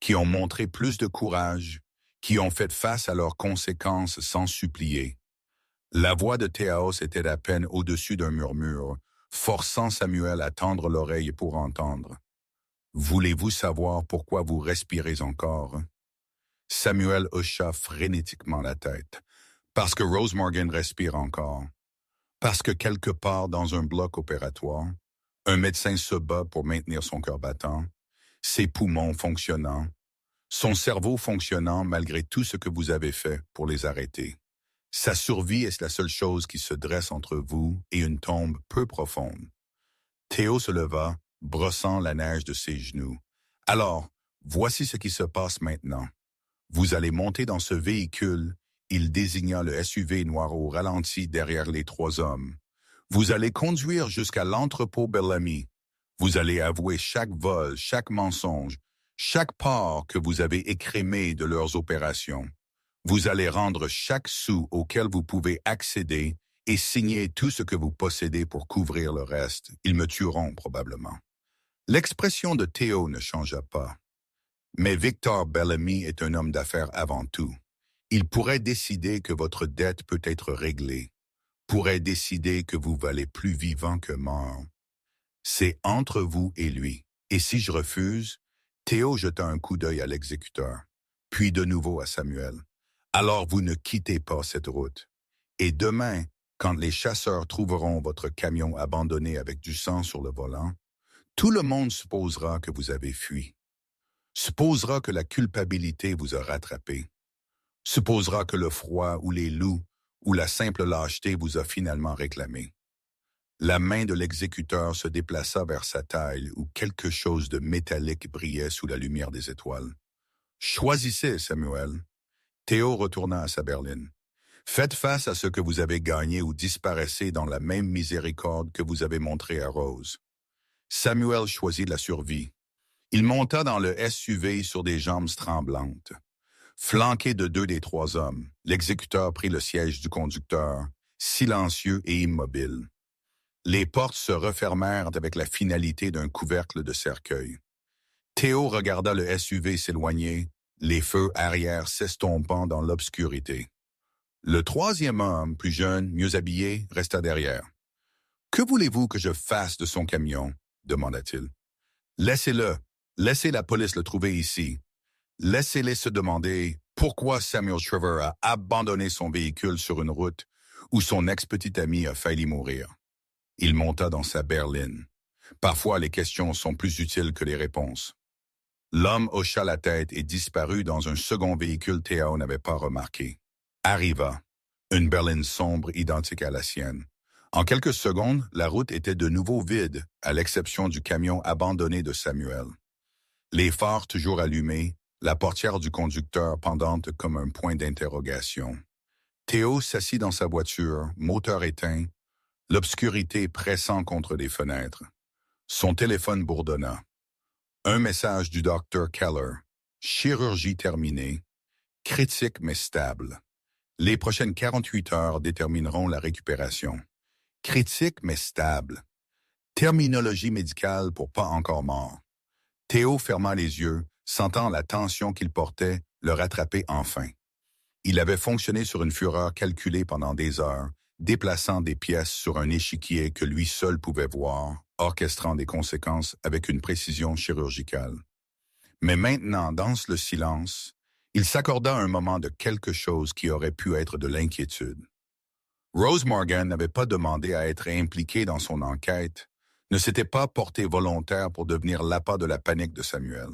qui ont montré plus de courage, qui ont fait face à leurs conséquences sans supplier. La voix de Théaos était à peine au-dessus d'un murmure, forçant Samuel à tendre l'oreille pour entendre. « Voulez-vous savoir pourquoi vous respirez encore? » Samuel hocha frénétiquement la tête. « Parce que Rose Morgan respire encore. Parce que quelque part dans un bloc opératoire, un médecin se bat pour maintenir son cœur battant, ses poumons fonctionnant, son cerveau fonctionnant malgré tout ce que vous avez fait pour les arrêter. Sa survie est la seule chose qui se dresse entre vous et une tombe peu profonde. » Théo se leva, brossant la neige de ses genoux. « Alors, voici ce qui se passe maintenant. Vous allez monter dans ce véhicule. » Il désigna le SUV noir au ralenti derrière les trois hommes. « Vous allez conduire jusqu'à l'entrepôt Bellamy. Vous allez avouer chaque vol, chaque mensonge, chaque part que vous avez écrémé de leurs opérations. Vous allez rendre chaque sou auquel vous pouvez accéder et signer tout ce que vous possédez pour couvrir le reste. Ils me tueront probablement. » L'expression de Théo ne changea pas. Mais Victor Bellamy est un homme d'affaires avant tout. Il pourrait décider que votre dette peut être réglée, pourrait décider que vous valez plus vivant que mort. C'est entre vous et lui. Et si je refuse, Théo jeta un coup d'œil à l'exécuteur, puis de nouveau à Samuel. Alors vous ne quittez pas cette route. Et demain, quand les chasseurs trouveront votre camion abandonné avec du sang sur le volant, tout le monde supposera que vous avez fui. Supposera que la culpabilité vous a rattrapé. Supposera que le froid ou les loups ou la simple lâcheté vous a finalement réclamé. La main de l'exécuteur se déplaça vers sa taille où quelque chose de métallique brillait sous la lumière des étoiles. « Choisissez, Samuel. » Théo retourna à sa berline. « Faites face à ce que vous avez gagné ou disparaissez dans la même miséricorde que vous avez montrée à Rose. » Samuel choisit la survie. Il monta dans le SUV sur des jambes tremblantes. Flanqué de deux des trois hommes, l'exécuteur prit le siège du conducteur, silencieux et immobile. Les portes se refermèrent avec la finalité d'un couvercle de cercueil. Théo regarda le SUV s'éloigner, les feux arrière s'estompant dans l'obscurité. Le troisième homme, plus jeune, mieux habillé, resta derrière. « Que voulez-vous que je fasse de son camion? » demanda-t-il. « Laissez-le. Laissez la police le trouver ici. Laissez-les se demander pourquoi Samuel Trevor a abandonné son véhicule sur une route où son ex-petit ami a failli mourir. » Il monta dans sa berline. Parfois, les questions sont plus utiles que les réponses. L'homme hocha la tête et disparut dans un second véhicule Théo n'avait pas remarqué. Arriva. Une berline sombre identique à la sienne. En quelques secondes, la route était de nouveau vide, à l'exception du camion abandonné de Samuel. Les phares toujours allumés, la portière du conducteur pendante comme un point d'interrogation. Théo s'assit dans sa voiture, moteur éteint, l'obscurité pressant contre les fenêtres. Son téléphone bourdonna. Un message du docteur Keller. Chirurgie terminée. Critique mais stable. Les prochaines 48 heures détermineront la récupération. Critique mais stable. Terminologie médicale pour pas encore mort. Théo ferma les yeux, sentant la tension qu'il portait le rattraper enfin. Il avait fonctionné sur une fureur calculée pendant des heures, déplaçant des pièces sur un échiquier que lui seul pouvait voir, orchestrant des conséquences avec une précision chirurgicale. Mais maintenant, dans le silence, Il s'accorda un moment de quelque chose qui aurait pu être de l'inquiétude. Rose Morgan n'avait pas demandé à être impliquée dans son enquête, ne s'était pas portée volontaire pour devenir l'appât de la panique de Samuel.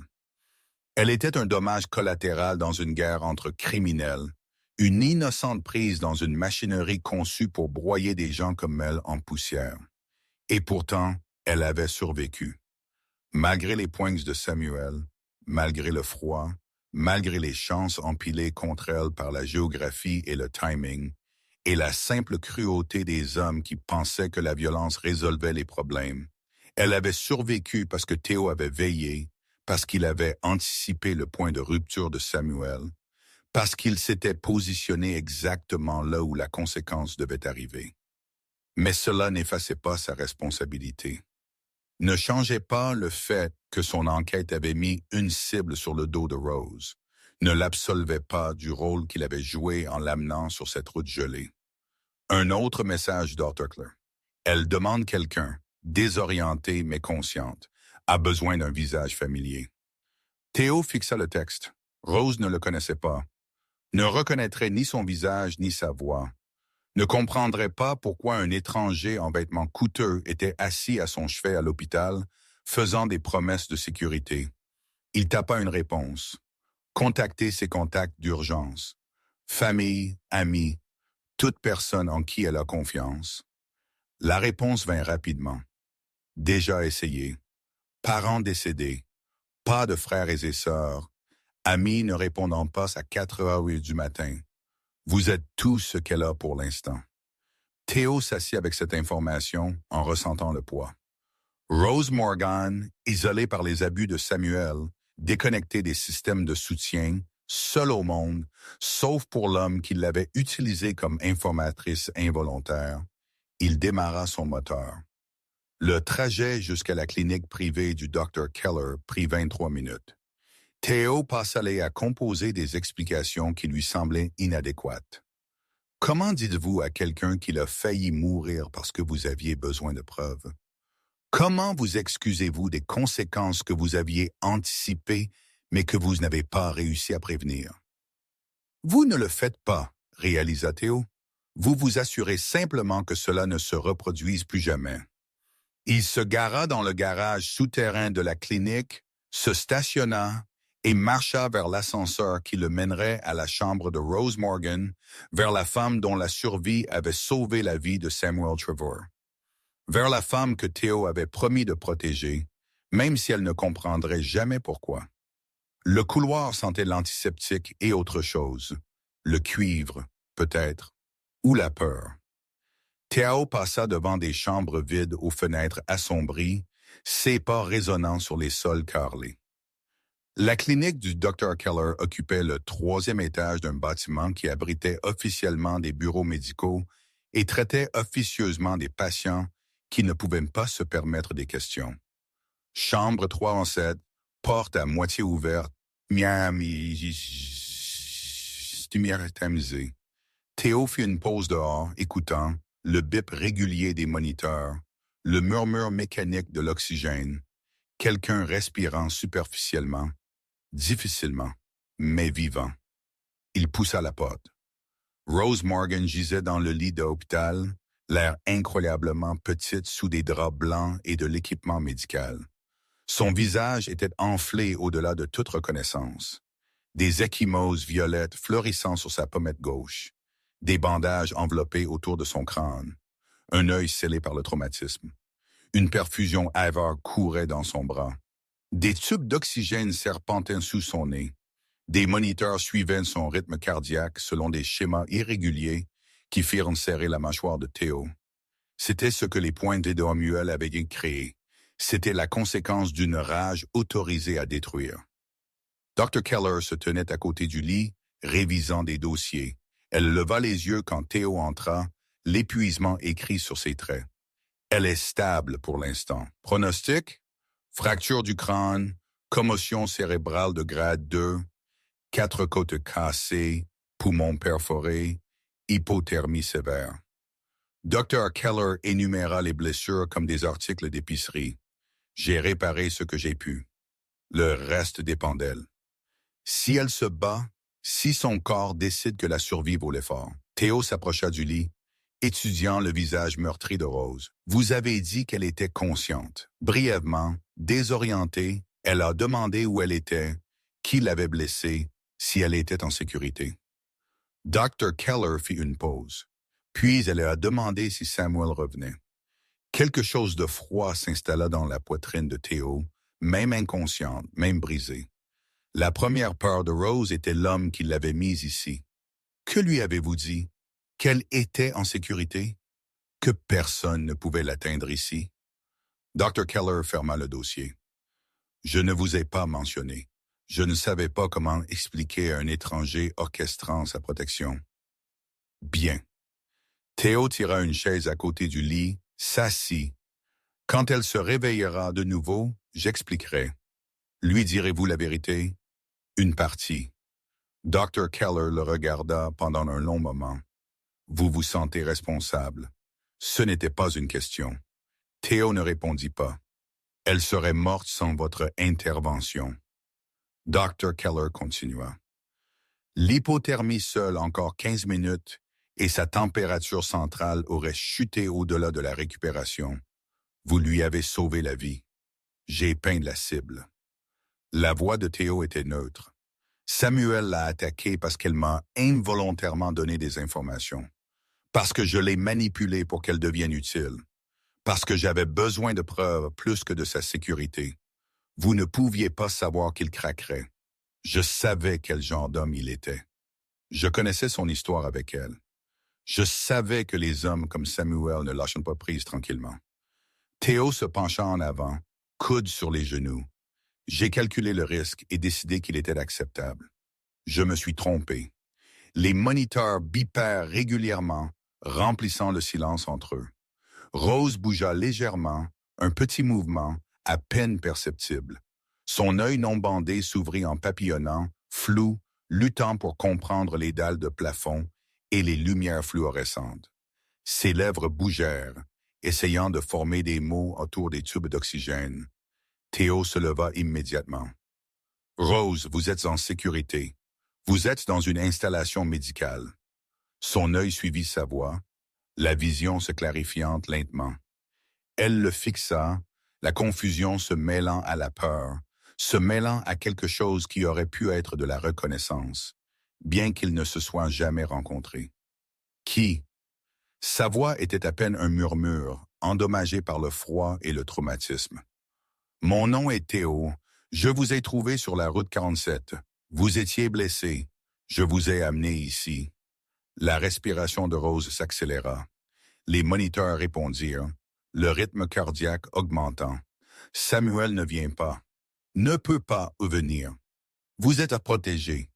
Elle était un dommage collatéral dans une guerre entre criminels, une innocente prise dans une machinerie conçue pour broyer des gens comme elle en poussière. Et pourtant, elle avait survécu. Malgré les pointes de Samuel, malgré le froid, malgré les chances empilées contre elle par la géographie et le timing, et la simple cruauté des hommes qui pensaient que la violence résolvait les problèmes, elle avait survécu parce que Théo avait veillé, parce qu'il avait anticipé le point de rupture de Samuel, parce qu'il s'était positionné exactement là où la conséquence devait arriver. Mais cela n'effaçait pas sa responsabilité. Ne changeait pas le fait que son enquête avait mis une cible sur le dos de Rose, ne l'absolvait pas du rôle qu'il avait joué en l'amenant sur cette route gelée. Un autre message d'Otterkler. Elle demande quelqu'un, désorientée mais consciente, a besoin d'un visage familier. Théo fixa le texte. Rose ne le connaissait pas, ne reconnaîtrait ni son visage ni sa voix, ne comprendrait pas pourquoi un étranger en vêtements coûteux était assis à son chevet à l'hôpital, faisant des promesses de sécurité. Il tapa une réponse. Contacter ses contacts d'urgence. Famille, amis, toute personne en qui elle a confiance. La réponse vint rapidement. Déjà essayé. Parents décédés. Pas de frères et sœurs. Amis ne répondant pas à 4 heures du matin. Vous êtes tout ce qu'elle a pour l'instant. Théo s'assit avec cette information en ressentant le poids. Rose Morgan, isolée par les abus de Samuel, déconnectée des systèmes de soutien, seule au monde, sauf pour l'homme qui l'avait utilisée comme informatrice involontaire, il démarra son moteur. Le trajet jusqu'à la clinique privée du Dr. Keller prit 23 minutes. Théo passa à composer des explications qui lui semblaient inadéquates. Comment dites-vous à quelqu'un qu'il a failli mourir parce que vous aviez besoin de preuves? Comment vous excusez-vous des conséquences que vous aviez anticipées mais que vous n'avez pas réussi à prévenir? Vous ne le faites pas, réalisa Théo. Vous vous assurez simplement que cela ne se reproduise plus jamais. Il se gara dans le garage souterrain de la clinique, se stationna et marcha vers l'ascenseur qui le mènerait à la chambre de Rose Morgan, vers la femme dont la survie avait sauvé la vie de Samuel Trevor. Vers la femme que Théo avait promis de protéger, même si elle ne comprendrait jamais pourquoi. Le couloir sentait l'antiseptique et autre chose. Le cuivre, peut-être, ou la peur. Théo passa devant des chambres vides aux fenêtres assombries, ses pas résonnant sur les sols carrelés. La clinique du Dr. Keller occupait le 3e étage d'un bâtiment qui abritait officiellement des bureaux médicaux et traitait officieusement des patients qui ne pouvaient pas se permettre des questions. Chambre 3 en 7, porte à moitié ouverte, lumière tamisée. Théo fit une pause dehors, écoutant le bip régulier des moniteurs, le murmure mécanique de l'oxygène, quelqu'un respirant superficiellement, difficilement, mais vivant. Il poussa la porte. Rose Morgan gisait dans le lit d'hôpital, l'air incroyablement petite sous des draps blancs et de l'équipement médical. Son visage était enflé au-delà de toute reconnaissance. Des ecchymoses violettes fleurissant sur sa pommette gauche, des bandages enveloppés autour de son crâne, un œil scellé par le traumatisme. Une perfusion avare courait dans son bras. Des tubes d'oxygène serpentaient sous son nez. Des moniteurs suivaient son rythme cardiaque selon des schémas irréguliers qui firent serrer la mâchoire de Théo. C'était ce que les points d'Edomuel avaient créé. C'était la conséquence d'une rage autorisée à détruire. Dr. Keller se tenait à côté du lit, révisant des dossiers. Elle leva les yeux quand Théo entra, l'épuisement écrit sur ses traits. Elle est stable pour l'instant. Pronostic? Fracture du crâne, commotion cérébrale de grade 2, 4 côtes cassées, poumons perforés, hypothermie sévère. Dr. Keller énuméra les blessures comme des articles d'épicerie. J'ai réparé ce que j'ai pu. Le reste dépend d'elle. Si elle se bat, Si son corps décide que la survie vaut l'effort. Théo s'approcha du lit, étudiant le visage meurtri de Rose. Vous avez dit qu'elle était consciente. Brièvement, désorientée, elle a demandé où elle était, qui l'avait blessée, si elle était en sécurité. Dr. Keller fit une pause. Puis elle a demandé si Samuel revenait. Quelque chose de froid s'installa dans la poitrine de Théo, même inconsciente, même brisée. La première peur de Rose était l'homme qui l'avait mise ici. Que lui avez-vous dit? Qu'elle était en sécurité? Que personne ne pouvait l'atteindre ici? Dr. Keller ferma le dossier. Je ne vous ai pas mentionné. Je ne savais pas comment expliquer à un étranger orchestrant sa protection. Bien. Théo tira une chaise à côté du lit, s'assit. Quand elle se réveillera de nouveau, j'expliquerai. Lui direz-vous la vérité? Une partie. Dr. Keller le regarda pendant un long moment. Vous vous sentez responsable. Ce n'était pas une question. Théo ne répondit pas. Elle serait morte sans votre intervention. Dr. Keller continua. L'hypothermie seule encore 15 minutes et sa température centrale aurait chuté au-delà de la récupération. Vous lui avez sauvé la vie. J'ai peint la cible. La voix de Théo était neutre. Samuel l'a attaquée parce qu'elle m'a involontairement donné des informations. Parce que je l'ai manipulée pour qu'elle devienne utile. Parce que j'avais besoin de preuves plus que de sa sécurité. Vous ne pouviez pas savoir qu'il craquerait. Je savais quel genre d'homme il était. Je connaissais son histoire avec elle. Je savais que les hommes comme Samuel ne lâchent pas prise tranquillement. Théo se pencha en avant, coude sur les genoux. J'ai calculé le risque et décidé qu'il était acceptable. Je me suis trompé. Les moniteurs bipèrent régulièrement, remplissant le silence entre eux. Rose bougea légèrement, un petit mouvement, à peine perceptible. Son œil non bandé s'ouvrit en papillonnant, flou, luttant pour comprendre les dalles de plafond et les lumières fluorescentes. Ses lèvres bougèrent, essayant de former des mots autour des tubes d'oxygène. Théo se leva immédiatement. « Rose, vous êtes en sécurité. Vous êtes dans une installation médicale. » Son œil suivit sa voix, la vision se clarifiant lentement. Elle le fixa, la confusion se mêlant à la peur, se mêlant à quelque chose qui aurait pu être de la reconnaissance, bien qu'ils ne se soient jamais rencontrés. Qui? Sa voix était à peine un murmure, endommagé par le froid et le traumatisme. Mon nom est Théo. Je vous ai trouvé sur la route 47. Vous étiez blessé. Je vous ai amené ici. La respiration de Rose s'accéléra. Les moniteurs répondirent, le rythme cardiaque augmentant. Samuel ne vient pas. Ne peut pas venir. Vous êtes à protéger.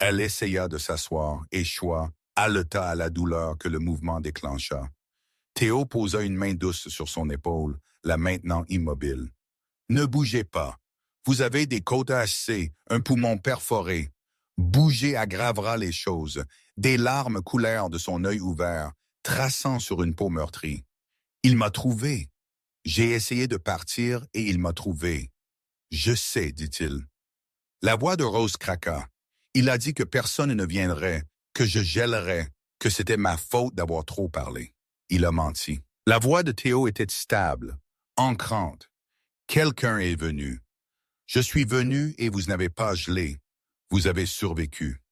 Elle essaya de s'asseoir, échoua, haleta à la douleur que le mouvement déclencha. Théo posa une main douce sur son épaule, la maintenant immobile. Ne bougez pas. Vous avez des côtes assez, un poumon perforé. Bouger aggravera les choses. Des larmes coulèrent de son œil ouvert, traçant sur une peau meurtrie. Il m'a trouvé. J'ai essayé de partir et il m'a trouvé. Je sais, dit-il. La voix de Rose craqua. Il a dit que personne ne viendrait, que je gèlerais, que c'était ma faute d'avoir trop parlé. Il a menti. La voix de Théo était stable, ancrante. Quelqu'un est venu. Je suis venu et vous n'avez pas gelé. Vous avez survécu.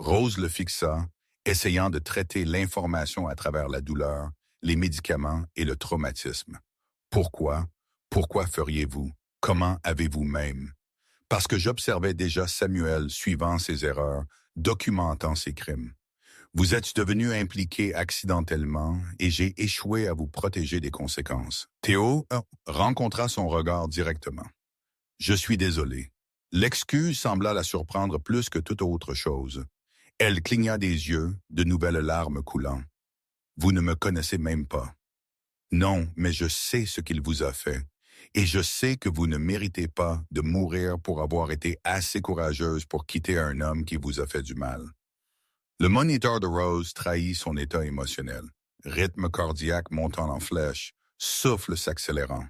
Rose le fixa, essayant de traiter l'information à travers la douleur, les médicaments et le traumatisme. Pourquoi? Pourquoi feriez-vous? Comment avez-vous même? Parce que j'observais déjà Samuel suivant ses erreurs, documentant ses crimes. Vous êtes devenu impliqué accidentellement et j'ai échoué à vous protéger des conséquences. Théo rencontra son regard directement. Je suis désolé. L'excuse sembla la surprendre plus que toute autre chose. Elle cligna des yeux, de nouvelles larmes coulant. Vous ne me connaissez même pas. Non, mais je sais ce qu'il vous a fait. Et je sais que vous ne méritez pas de mourir pour avoir été assez courageuse pour quitter un homme qui vous a fait du mal. Le moniteur de Rose trahit son état émotionnel. Rythme cardiaque montant en flèche, souffle s'accélérant.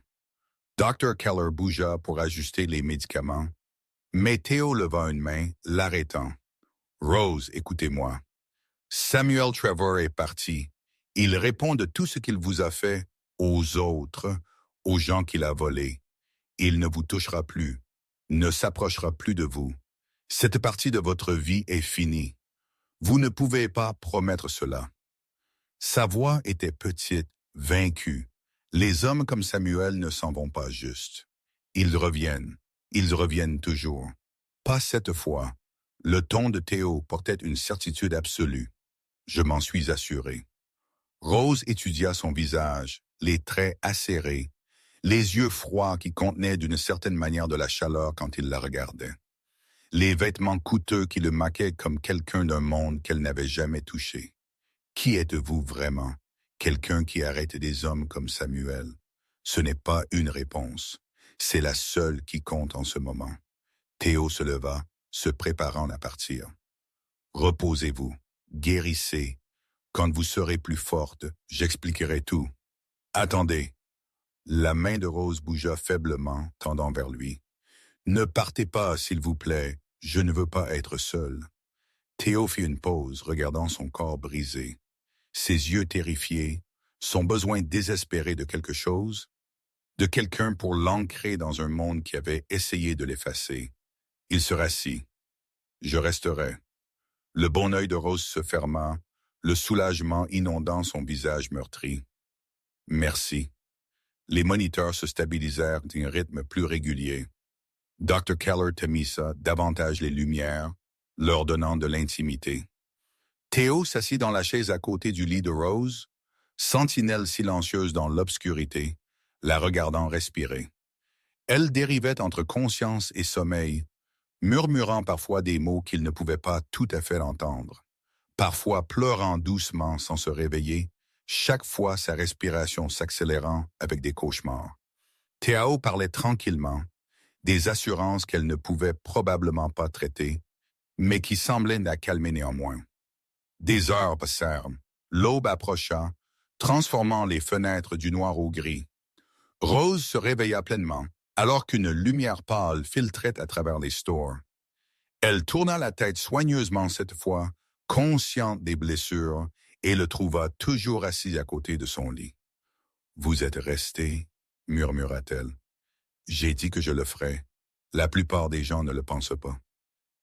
Dr. Keller bougea pour ajuster les médicaments, mais Théo leva une main, l'arrêtant. Rose, écoutez-moi. Samuel Trevor est parti. Il répond de tout ce qu'il vous a fait aux autres, aux gens qu'il a volés. Il ne vous touchera plus, ne s'approchera plus de vous. Cette partie de votre vie est finie. Vous ne pouvez pas promettre cela. Sa voix était petite, vaincue. Les hommes comme Samuel ne s'en vont pas juste. Ils reviennent toujours. Pas cette fois. Le ton de Théo portait une certitude absolue. Je m'en suis assuré. Rose étudia son visage, les traits acérés, les yeux froids qui contenaient d'une certaine manière de la chaleur quand il la regardait. Les vêtements coûteux qui le maquaient comme quelqu'un d'un monde qu'elle n'avait jamais touché. Qui êtes-vous vraiment? Quelqu'un qui arrête des hommes comme Samuel. Ce n'est pas une réponse. C'est la seule qui compte en ce moment. Théo se leva, se préparant à partir. Reposez-vous, guérissez. Quand vous serez plus forte, j'expliquerai tout. Attendez. La main de Rose bougea faiblement, tendant vers lui. Ne partez pas, s'il vous plaît. Je ne veux pas être seul. Théo fit une pause, regardant son corps brisé. Ses yeux terrifiés, son besoin désespéré de quelque chose, de quelqu'un pour l'ancrer dans un monde qui avait essayé de l'effacer. Il se rassit. Je resterai. Le bon œil de Rose se ferma, le soulagement inondant son visage meurtri. Merci. Les moniteurs se stabilisèrent d'un rythme plus régulier. Dr. Keller tamissa davantage les lumières, leur donnant de l'intimité. Théo s'assit dans la chaise à côté du lit de Rose, sentinelle silencieuse dans l'obscurité, la regardant respirer. Elle dérivait entre conscience et sommeil, murmurant parfois des mots qu'il ne pouvait pas tout à fait entendre, parfois pleurant doucement sans se réveiller, chaque fois sa respiration s'accélérant avec des cauchemars. Théo parlait tranquillement, des assurances qu'elle ne pouvait probablement pas traiter, mais qui semblaient la calmer néanmoins. Des heures passèrent, l'aube approcha, transformant les fenêtres du noir au gris. Rose se réveilla pleinement, alors qu'une lumière pâle filtrait à travers les stores. Elle tourna la tête soigneusement cette fois, consciente des blessures, et le trouva toujours assis à côté de son lit. « Vous êtes resté, » murmura-t-elle. « J'ai dit que je le ferais. La plupart des gens ne le pensent pas.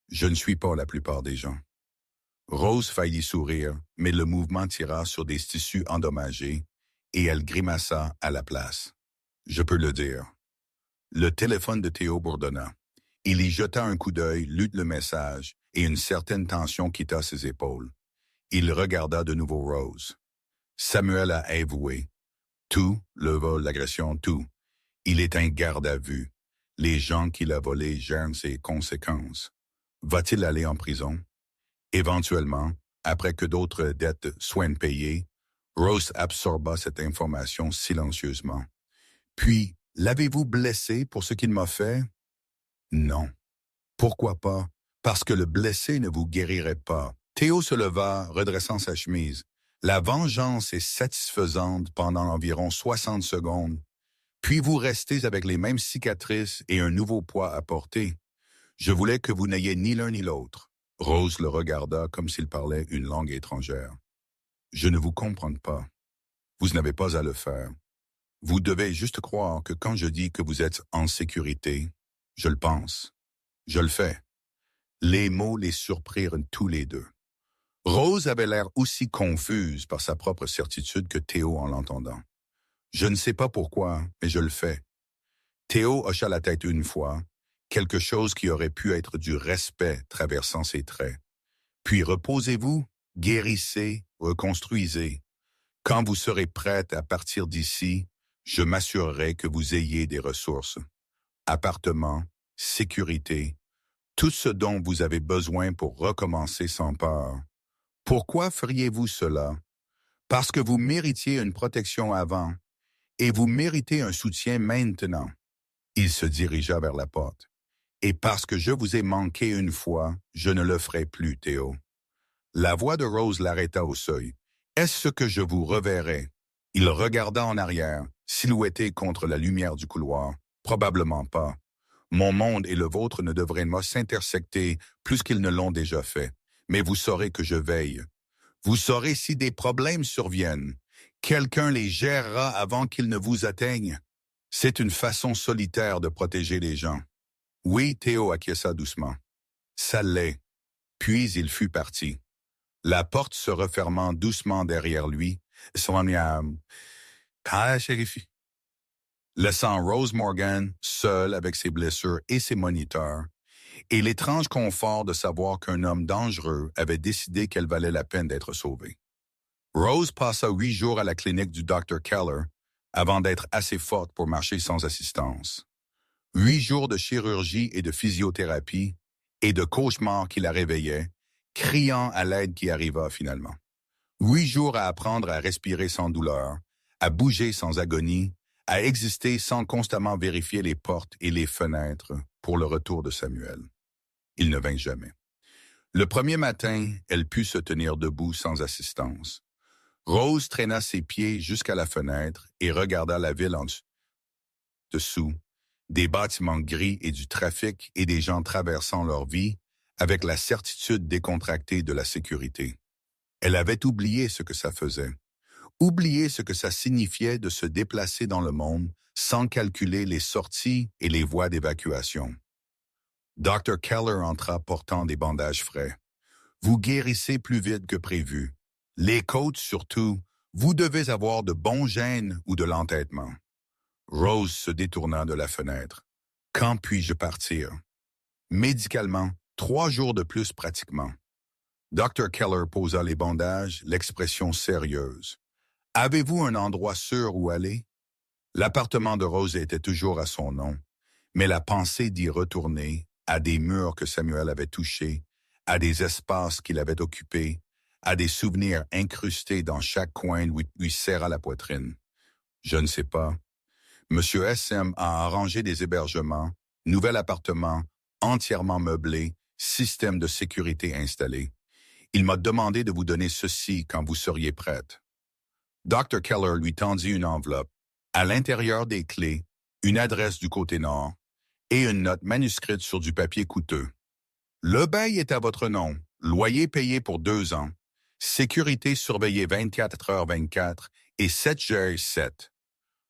Je ne suis pas la plupart des gens. » Rose faillit sourire, mais le mouvement tira sur des tissus endommagés, et elle grimaça à la place. « Je peux le dire. » Le téléphone de Théo bourdonna. Il y jeta un coup d'œil, lut le message, et une certaine tension quitta ses épaules. Il regarda de nouveau Rose. Samuel a avoué. Tout, le vol, l'agression, tout. Il est un garde à vue. Les gens qu'il a volés gèrent ses conséquences. Va-t-il aller en prison? Éventuellement, après que d'autres dettes soient payées, Rose absorba cette information silencieusement. Puis, l'avez-vous blessé pour ce qu'il m'a fait? Non. Pourquoi pas? Parce que le blessé ne vous guérirait pas. Théo se leva, redressant sa chemise. La vengeance est satisfaisante pendant environ 60 secondes. Puis vous restez avec les mêmes cicatrices et un nouveau poids à porter. Je voulais que vous n'ayez ni l'un ni l'autre. Rose le regarda comme s'il parlait une langue étrangère. Je ne vous comprends pas. Vous n'avez pas à le faire. Vous devez juste croire que quand je dis que vous êtes en sécurité, je le pense. Je le fais. Les mots les surprirent tous les deux. Rose avait l'air aussi confuse par sa propre certitude que Théo en l'entendant. Je ne sais pas pourquoi, mais je le fais. Théo hocha la tête une fois, quelque chose qui aurait pu être du respect traversant ses traits. Puis reposez-vous, guérissez, reconstruisez. Quand vous serez prête à partir d'ici, je m'assurerai que vous ayez des ressources. Appartement, sécurité, tout ce dont vous avez besoin pour recommencer sans peur. Pourquoi feriez-vous cela? Parce que vous méritiez une protection avant, et vous méritez un soutien maintenant. Il se dirigea vers la porte. Et parce que je vous ai manqué une fois, je ne le ferai plus, Théo. La voix de Rose l'arrêta au seuil. Est-ce ce que je vous reverrai? Il regarda en arrière, silhouetté contre la lumière du couloir. Probablement pas. Mon monde et le vôtre ne devraient pas s'intersecter plus qu'ils ne l'ont déjà fait. mais vous saurez que je veille. Vous saurez si des problèmes surviennent. Quelqu'un les gérera avant qu'ils ne vous atteignent. C'est une façon solitaire de protéger les gens. Oui, Théo acquiesça doucement. Ça l'est. Puis il fut parti. La porte se refermant doucement derrière lui, laissant Rose Morgan seule avec ses blessures et ses moniteurs, et l'étrange confort de savoir qu'un homme dangereux avait décidé qu'elle valait la peine d'être sauvée. Rose passa 8 jours à la clinique du Dr. Keller avant d'être assez forte pour marcher sans assistance. 8 jours de chirurgie et de physiothérapie et de cauchemars qui la réveillaient, criant à l'aide qui arriva finalement. 8 jours à apprendre à respirer sans douleur, à bouger sans agonie, à exister sans constamment vérifier les portes et les fenêtres pour le retour de Samuel. Il ne vint jamais. Le premier matin, elle put se tenir debout sans assistance. Rose traîna ses pieds jusqu'à la fenêtre et regarda la ville en dessous, des bâtiments gris et du trafic et des gens traversant leur vie avec la certitude décontractée de la sécurité. Elle avait oublié ce que ça faisait, oublié ce que ça signifiait de se déplacer dans le monde sans calculer les sorties et les voies d'évacuation. Dr. Keller entra portant des bandages frais. Vous guérissez plus vite que prévu. Les côtes surtout, vous devez avoir de bons gènes ou de l'entêtement. Rose se détourna de la fenêtre. Quand puis-je partir? Médicalement, 3 jours de plus pratiquement. Dr. Keller posa les bandages, l'expression sérieuse. Avez-vous un endroit sûr où aller? L'appartement de Rose était toujours à son nom, mais la pensée d'y retourner, à des murs que Samuel avait touchés, à des espaces qu'il avait occupés, à des souvenirs incrustés dans chaque coin lui serra la poitrine. Je ne sais pas. Monsieur SM a arrangé des hébergements, nouvel appartement, entièrement meublé, système de sécurité installé. Il m'a demandé de vous donner ceci quand vous seriez prête. Dr. Keller lui tendit une enveloppe. À l'intérieur des clés, une adresse du côté nord et une note manuscrite sur du papier coûteux. Le bail est à votre nom, loyer payé pour 2 ans, sécurité surveillée 24h24 et 7h7.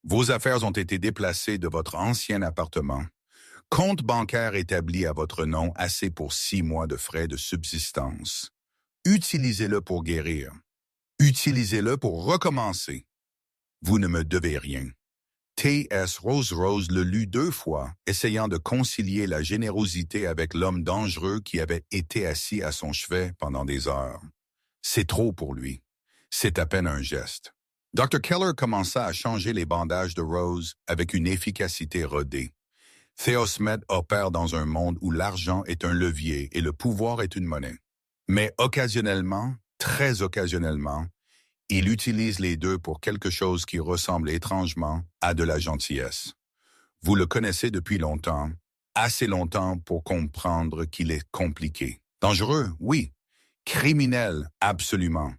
Vos affaires ont été déplacées de votre ancien appartement. Compte bancaire établi à votre nom assez pour 6 mois de frais de subsistance. Utilisez-le pour guérir. Utilisez-le pour recommencer. Vous ne me devez rien. T.S. Rose le lut 2 fois, essayant de concilier la générosité avec l'homme dangereux qui avait été assis à son chevet pendant des heures. C'est trop pour lui. C'est à peine un geste. Dr. Keller commença à changer les bandages de Rose avec une efficacité rodée. Theosmet opère dans un monde où l'argent est un levier et le pouvoir est une monnaie. Mais occasionnellement, très occasionnellement, il utilise les deux pour quelque chose qui ressemble étrangement à de la gentillesse. Vous le connaissez depuis longtemps, assez longtemps pour comprendre qu'il est compliqué. Dangereux, oui. Criminel, absolument.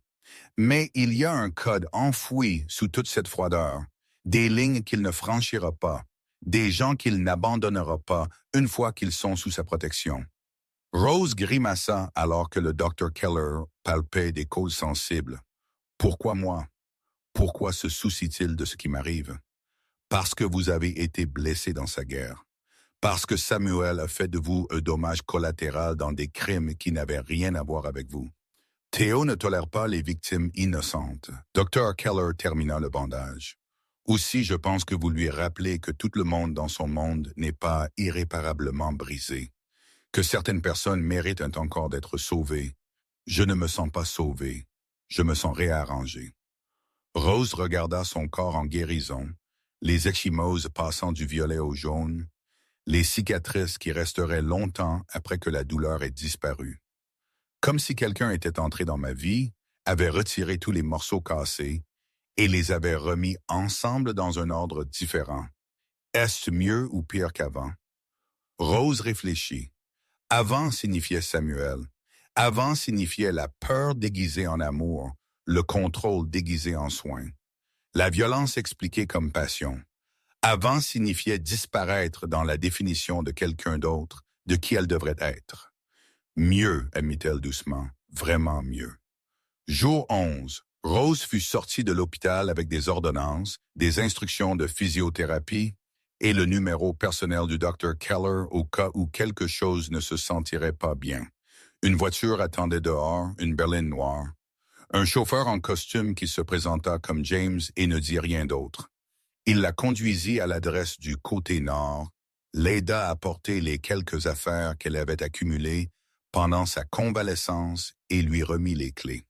Mais il y a un code enfoui sous toute cette froideur, des lignes qu'il ne franchira pas, des gens qu'il n'abandonnera pas une fois qu'ils sont sous sa protection. Rose grimaça alors que le Dr. Keller palpait des causes sensibles. Pourquoi moi? Pourquoi se soucie-t-il de ce qui m'arrive? Parce que vous avez été blessé dans sa guerre. Parce que Samuel a fait de vous un dommage collatéral dans des crimes qui n'avaient rien à voir avec vous. Théo ne tolère pas les victimes innocentes. Dr. Keller termina le bandage. Aussi, je pense que vous lui rappelez que tout le monde dans son monde n'est pas irréparablement brisé. Que certaines personnes méritent encore d'être sauvées. Je ne me sens pas sauvé. Je me sens réarrangé. Rose regarda son corps en guérison, les ecchymoses passant du violet au jaune, les cicatrices qui resteraient longtemps après que la douleur ait disparu. Comme si quelqu'un était entré dans ma vie, avait retiré tous les morceaux cassés et les avait remis ensemble dans un ordre différent. Est-ce mieux ou pire qu'avant? Rose réfléchit. Avant signifiait Samuel. Avant signifiait la peur déguisée en amour, le contrôle déguisé en soin. La violence expliquée comme passion. Avant signifiait disparaître dans la définition de quelqu'un d'autre, de qui elle devrait être. Mieux, admit-elle doucement, vraiment mieux. Jour 11, Rose fut sortie de l'hôpital avec des ordonnances, des instructions de physiothérapie et le numéro personnel du Dr. Keller au cas où quelque chose ne se sentirait pas bien. Une voiture attendait dehors, une berline noire. Un chauffeur en costume qui se présenta comme James et ne dit rien d'autre. Il la conduisit à l'adresse du côté nord, l'aida à porter les quelques affaires qu'elle avait accumulées pendant sa convalescence et lui remit les clés.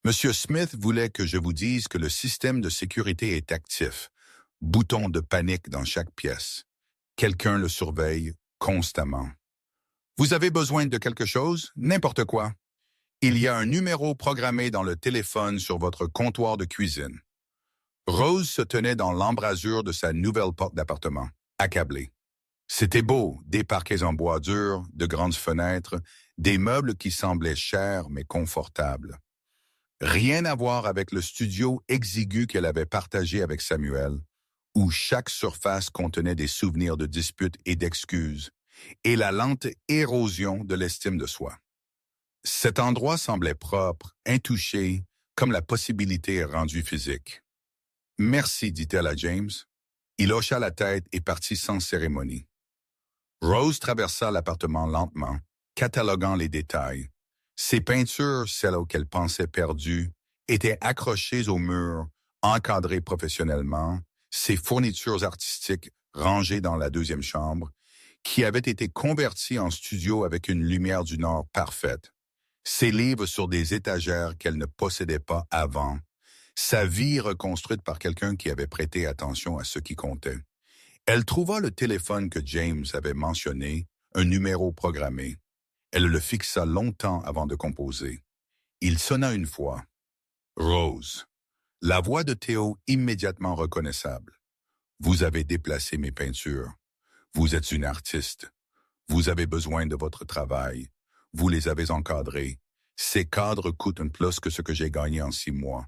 Monsieur Smith voulait que je vous dise que le système de sécurité est actif. Bouton de panique dans chaque pièce. Quelqu'un le surveille constamment. Vous avez besoin de quelque chose? N'importe quoi. Il y a un numéro programmé dans le téléphone sur votre comptoir de cuisine. Rose se tenait dans l'embrasure de sa nouvelle porte d'appartement, accablée. C'était beau, des parquets en bois dur, de grandes fenêtres, des meubles qui semblaient chers mais confortables. Rien à voir avec le studio exigu qu'elle avait partagé avec Samuel, où chaque surface contenait des souvenirs de disputes et d'excuses, et la lente érosion de l'estime de soi. Cet endroit semblait propre, intouché, comme la possibilité rendue physique. « Merci », dit-elle à James. Il hocha la tête et partit sans cérémonie. Rose traversa l'appartement lentement, cataloguant les détails. Ses peintures, celles auxquelles pensait perdues, étaient accrochées au mur, encadrées professionnellement, ses fournitures artistiques rangées dans la deuxième chambre, qui avait été convertie en studio avec une lumière du Nord parfaite. Ses livres sur des étagères qu'elle ne possédait pas avant, sa vie reconstruite par quelqu'un qui avait prêté attention à ce qui comptait. Elle trouva le téléphone que James avait mentionné, un numéro programmé. Elle le fixa longtemps avant de composer. Il sonna une fois. Rose. La voix de Théo immédiatement reconnaissable. Vous avez déplacé mes peintures. Vous êtes une artiste. Vous avez besoin de votre travail. Vous les avez encadrés. Ces cadres coûtent un plus que ce que j'ai gagné en 6 mois.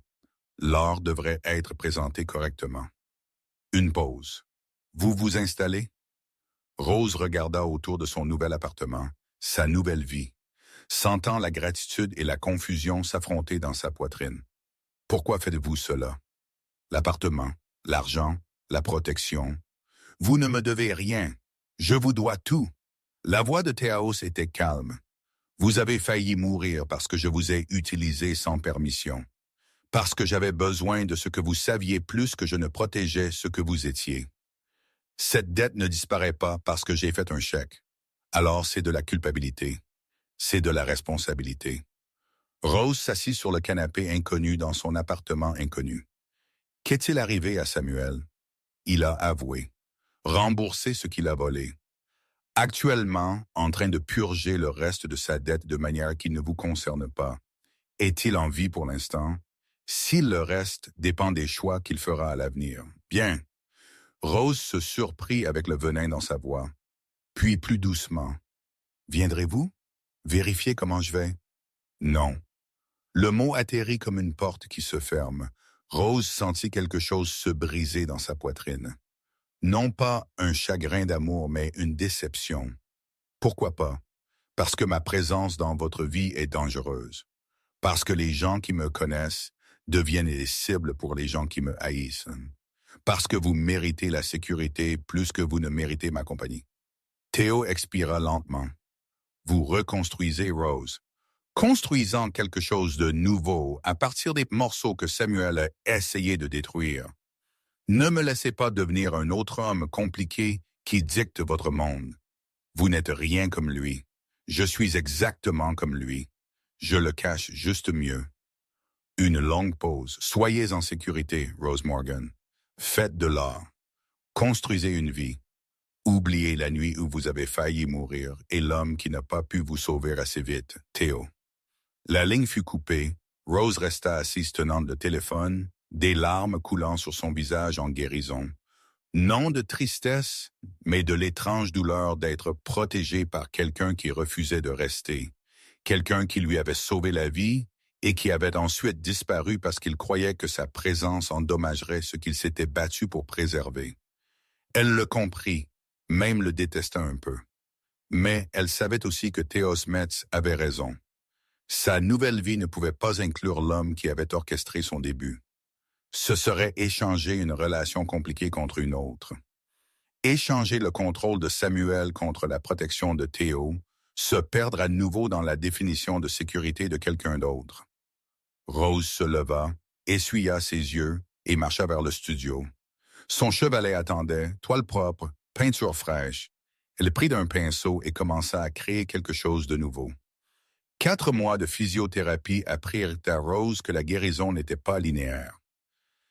L'art devrait être présenté correctement. Une pause. Vous vous installez? Rose regarda autour de son nouvel appartement, sa nouvelle vie, sentant la gratitude et la confusion s'affronter dans sa poitrine. Pourquoi faites-vous cela? L'appartement, l'argent, la protection. Vous ne me devez rien. Je vous dois tout. La voix de Théaos était calme. Vous avez failli mourir parce que je vous ai utilisé sans permission. Parce que j'avais besoin de ce que vous saviez plus que je ne protégeais ce que vous étiez. Cette dette ne disparaît pas parce que j'ai fait un chèque. Alors c'est de la culpabilité. C'est de la responsabilité. Rose s'assit sur le canapé inconnu dans son appartement inconnu. Qu'est-il arrivé à Samuel? Il a avoué. Remboursé ce qu'il a volé. Actuellement, en train de purger le reste de sa dette de manière qui ne vous concerne pas. Est-il en vie pour l'instant? Si le reste dépend des choix qu'il fera à l'avenir. Bien. Rose se surprit avec le venin dans sa voix. Puis plus doucement. Viendrez-vous? Vérifier comment je vais? Non. Le mot atterrit comme une porte qui se ferme. Rose sentit quelque chose se briser dans sa poitrine. Non pas un chagrin d'amour, mais une déception. Pourquoi pas? Parce que ma présence dans votre vie est dangereuse. Parce que les gens qui me connaissent deviennent des cibles pour les gens qui me haïssent. Parce que vous méritez la sécurité plus que vous ne méritez ma compagnie. Théo expira lentement. Vous reconstruisez Rose. Construisant quelque chose de nouveau à partir des morceaux que Samuel a essayé de détruire. Ne me laissez pas devenir un autre homme compliqué qui dicte votre monde. Vous n'êtes rien comme lui. Je suis exactement comme lui. Je le cache juste mieux. Une longue pause. Soyez en sécurité, Rose Morgan. Faites de l'art. Construisez une vie. Oubliez la nuit où vous avez failli mourir et l'homme qui n'a pas pu vous sauver assez vite, Théo. La ligne fut coupée. Rose resta assise tenant le téléphone, des larmes coulant sur son visage en guérison. Non de tristesse, mais de l'étrange douleur d'être protégée par quelqu'un qui refusait de rester. Quelqu'un qui lui avait sauvé la vie et qui avait ensuite disparu parce qu'il croyait que sa présence endommagerait ce qu'il s'était battu pour préserver. Elle le comprit, même le détesta un peu. Mais elle savait aussi que Théos Metz avait raison. Sa nouvelle vie ne pouvait pas inclure l'homme qui avait orchestré son début. Ce serait échanger une relation compliquée contre une autre. Échanger le contrôle de Samuel contre la protection de Théo, se perdre à nouveau dans la définition de sécurité de quelqu'un d'autre. Rose se leva, essuya ses yeux et marcha vers le studio. Son chevalet attendait, toile propre, peinture fraîche. Elle prit d'un pinceau et commença à créer quelque chose de nouveau. 4 mois de physiothérapie apprirent à Rose que la guérison n'était pas linéaire.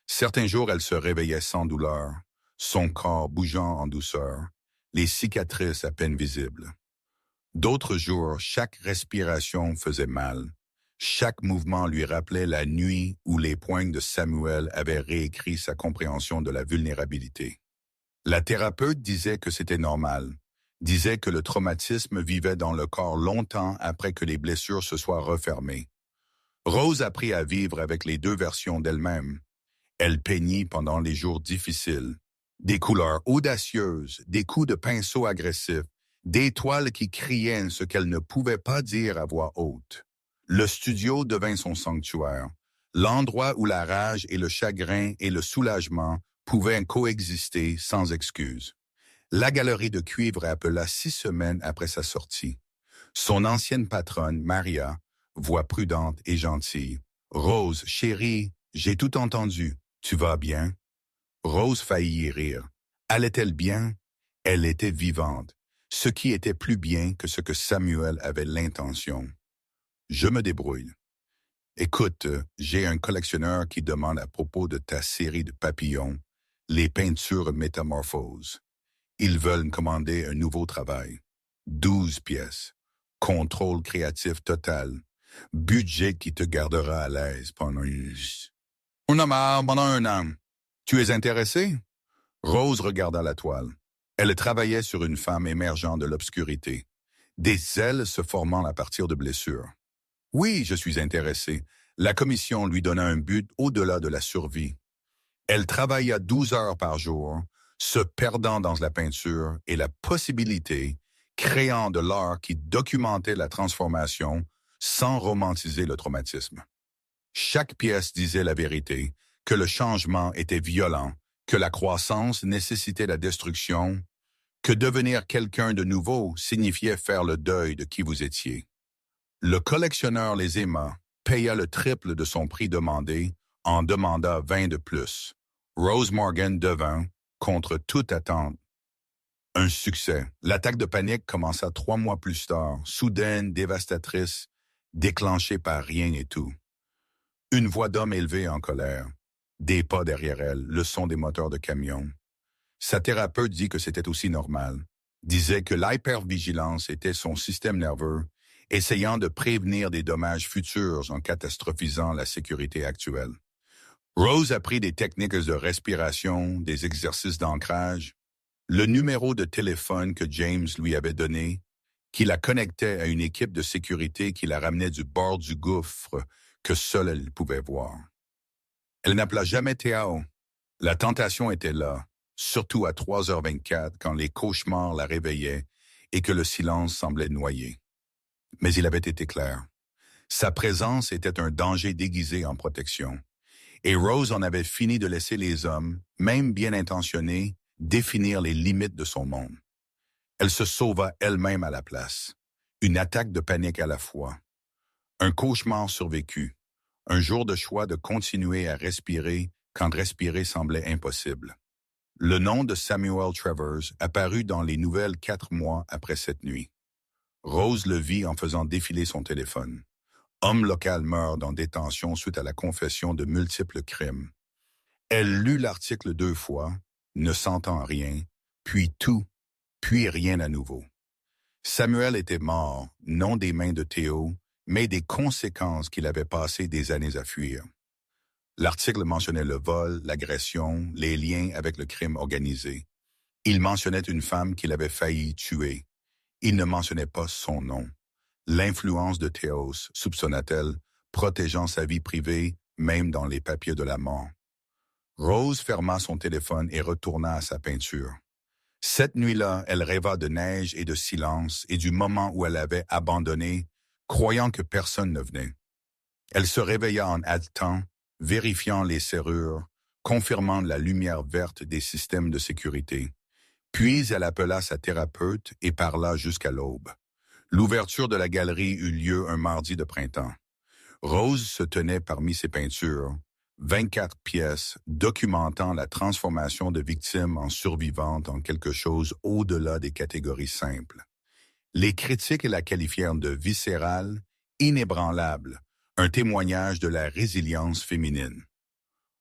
Certains jours, elle se réveillait sans douleur, son corps bougeant en douceur, les cicatrices à peine visibles. D'autres jours, chaque respiration faisait mal. Chaque mouvement lui rappelait la nuit où les poings de Samuel avaient réécrit sa compréhension de la vulnérabilité. La thérapeute disait que c'était normal, disait que le traumatisme vivait dans le corps longtemps après que les blessures se soient refermées. Rose apprit à vivre avec les 2 versions d'elle-même. Elle peignit pendant les jours difficiles. Des couleurs audacieuses, des coups de pinceau agressifs, des toiles qui criaient ce qu'elle ne pouvait pas dire à voix haute. Le studio devint son sanctuaire, l'endroit où la rage et le chagrin et le soulagement pouvaient coexister sans excuse. La galerie de cuivre appela 6 semaines après sa sortie. Son ancienne patronne, Maria, voix prudente et gentille. « Rose, chérie, j'ai tout entendu. Tu vas bien? » Rose faillit y rire. Allait-elle bien? Elle était vivante, ce qui était plus bien que ce que Samuel avait l'intention. « Je me débrouille. Écoute, j'ai un collectionneur qui demande à propos de ta série de papillons, les peintures métamorphoses. Ils veulent me commander un nouveau travail. 12 pièces. Contrôle créatif total. Budget qui te gardera à l'aise pendant pendant un an. Tu es intéressé? » Rose regarda la toile. Elle travaillait sur une femme émergeant de l'obscurité, des ailes se formant à partir de blessures. « Oui, je suis intéressé. » La commission lui donna un but au-delà de la survie. Elle travailla 12 heures par jour, se perdant dans la peinture et la possibilité, créant de l'art qui documentait la transformation sans romantiser le traumatisme. Chaque pièce disait la vérité, que le changement était violent, que la croissance nécessitait la destruction, que devenir quelqu'un de nouveau signifiait faire le deuil de qui vous étiez. Le collectionneur les aima, paya le triple de son prix demandé, en demanda 20 de plus. Rose Morgan devint, contre toute attente, un succès. L'attaque de panique commença 3 mois plus tard, soudaine, dévastatrice, déclenchée par rien et tout. Une voix d'homme élevée en colère. Des pas derrière elle, le son des moteurs de camion. Sa thérapeute dit que c'était aussi normal. Disait que l'hypervigilance était son système nerveux, essayant de prévenir des dommages futurs en catastrophisant la sécurité actuelle. Rose apprit des techniques de respiration, des exercices d'ancrage, le numéro de téléphone que James lui avait donné, qui la connectait à une équipe de sécurité qui la ramenait du bord du gouffre que seule elle pouvait voir. Elle n'appela jamais Théo. La tentation était là, surtout à 3h24 quand les cauchemars la réveillaient et que le silence semblait noyé. Mais il avait été clair. Sa présence était un danger déguisé en protection. Et Rose en avait fini de laisser les hommes, même bien intentionnés, définir les limites de son monde. Elle se sauva elle-même à la place. Une attaque de panique à la fois. Un cauchemar survécu. Un jour de choix de continuer à respirer quand respirer semblait impossible. Le nom de Samuel Travers apparut dans les nouvelles 4 mois après cette nuit. Rose le vit en faisant défiler son téléphone. Homme local meurt en détention suite à la confession de multiples crimes. Elle lut l'article 2 fois, ne sentant rien, puis tout, puis rien à nouveau. Samuel était mort, non des mains de Théo, mais des conséquences qu'il avait passé des années à fuir. L'article mentionnait le vol, l'agression, les liens avec le crime organisé. Il mentionnait une femme qu'il avait failli tuer. Il ne mentionnait pas son nom. L'influence de Théos, soupçonna-t-elle, protégeant sa vie privée, même dans les papiers de la mort. Rose ferma son téléphone et retourna à sa peinture. Cette nuit-là, elle rêva de neige et de silence et du moment où elle avait abandonné croyant que personne ne venait. Elle se réveilla en haletant, vérifiant les serrures, confirmant la lumière verte des systèmes de sécurité. Puis elle appela sa thérapeute et parla jusqu'à l'aube. L'ouverture de la galerie eut lieu un mardi de printemps. Rose se tenait parmi ses peintures, 24 pièces documentant la transformation de victimes en survivantes en quelque chose au-delà des catégories simples. Les critiques la qualifièrent de viscérale, inébranlable, un témoignage de la résilience féminine.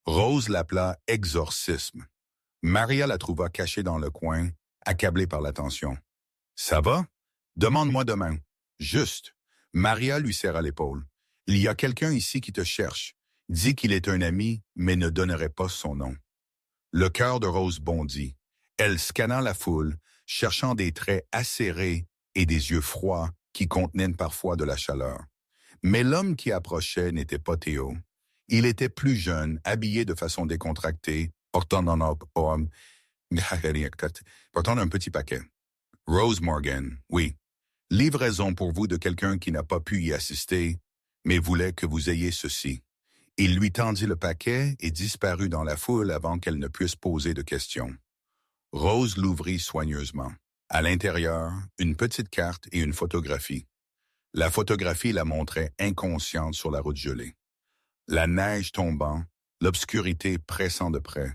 Rose l'appela exorcisme. Maria la trouva cachée dans le coin, accablée par la tension. « Ça va? Demande-moi demain. » « Juste. » Maria lui serra l'épaule. « Il y a quelqu'un ici qui te cherche. Dit qu'il est un ami, mais ne donnerait pas son nom. » Le cœur de Rose bondit. Elle scanna la foule, cherchant des traits acérés et des yeux froids qui contenaient parfois de la chaleur. Mais l'homme qui approchait n'était pas Théo. Il était plus jeune, habillé de façon décontractée, portant un petit paquet. « Rose Morgan, oui. Livraison pour vous de quelqu'un qui n'a pas pu y assister, mais voulait que vous ayez ceci. » Il lui tendit le paquet et disparut dans la foule avant qu'elle ne puisse poser de questions. Rose l'ouvrit soigneusement. À l'intérieur, une petite carte et une photographie. La photographie la montrait inconsciente sur la route gelée. La neige tombant, l'obscurité pressant de près.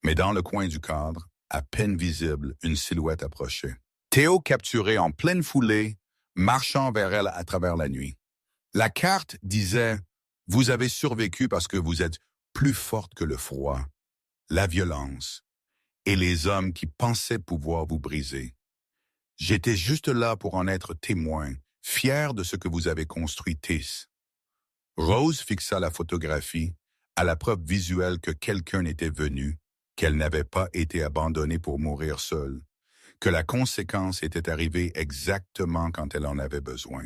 Mais dans le coin du cadre, à peine visible, une silhouette approchait. Théo capturé en pleine foulée, marchant vers elle à travers la nuit. La carte disait « Vous avez survécu parce que vous êtes plus forte que le froid, la violence et les hommes qui pensaient pouvoir vous briser. J'étais juste là pour en être témoin, fier de ce que vous avez construit, Tis. » Rose fixa la photographie, à la preuve visuelle que quelqu'un était venu, qu'elle n'avait pas été abandonnée pour mourir seule, que la conséquence était arrivée exactement quand elle en avait besoin.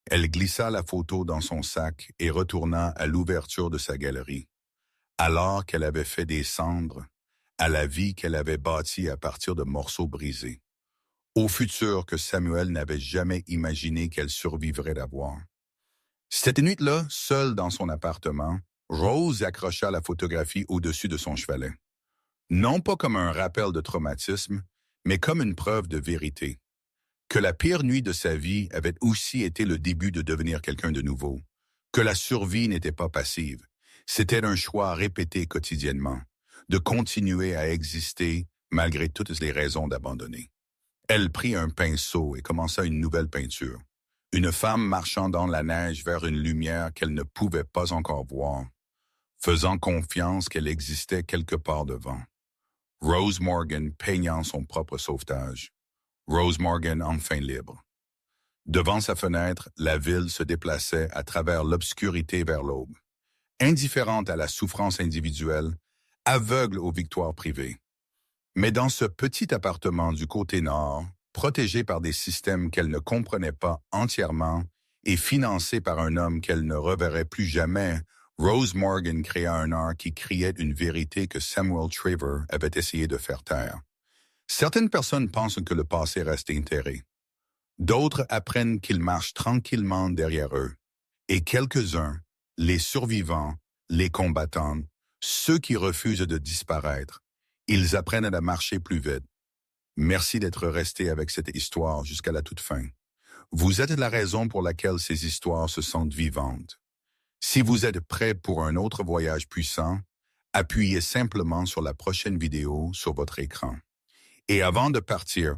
Elle glissa la photo dans son sac et retourna à l'ouverture de sa galerie. Alors qu'elle avait fait des cendres, à la vie qu'elle avait bâtie à partir de morceaux brisés. Au futur que Samuel n'avait jamais imaginé qu'elle survivrait d'avoir. Cette nuit-là, seule dans son appartement, Rose accrocha la photographie au-dessus de son chevalet. Non pas comme un rappel de traumatisme, mais comme une preuve de vérité. Que la pire nuit de sa vie avait aussi été le début de devenir quelqu'un de nouveau. Que la survie n'était pas passive. C'était un choix répété quotidiennement, de continuer à exister malgré toutes les raisons d'abandonner. Elle prit un pinceau et commença une nouvelle peinture. Une femme marchant dans la neige vers une lumière qu'elle ne pouvait pas encore voir, faisant confiance qu'elle existait quelque part devant. Rose Morgan peignant son propre sauvetage. Rose Morgan enfin libre. Devant sa fenêtre, la ville se déplaçait à travers l'obscurité vers l'aube. Indifférente à la souffrance individuelle, aveugle aux victoires privées. Mais dans ce petit appartement du côté nord, protégé par des systèmes qu'elle ne comprenait pas entièrement et financé par un homme qu'elle ne reverrait plus jamais, Rose Morgan créa un art qui criait une vérité que Samuel Traver avait essayé de faire taire. Certaines personnes pensent que le passé reste enterré. D'autres apprennent qu'il marche tranquillement derrière eux. Et quelques-uns, les survivants, les combattants, ceux qui refusent de disparaître, ils apprennent à marcher plus vite. Merci d'être resté avec cette histoire jusqu'à la toute fin. Vous êtes la raison pour laquelle ces histoires se sentent vivantes. Si vous êtes prêt pour un autre voyage puissant, appuyez simplement sur la prochaine vidéo sur votre écran. Et avant de partir,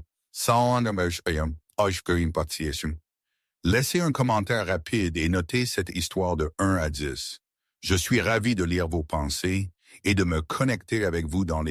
laissez un commentaire rapide et notez cette histoire de 1 à 10. Je suis ravi de lire vos pensées et de me connecter avec vous dans les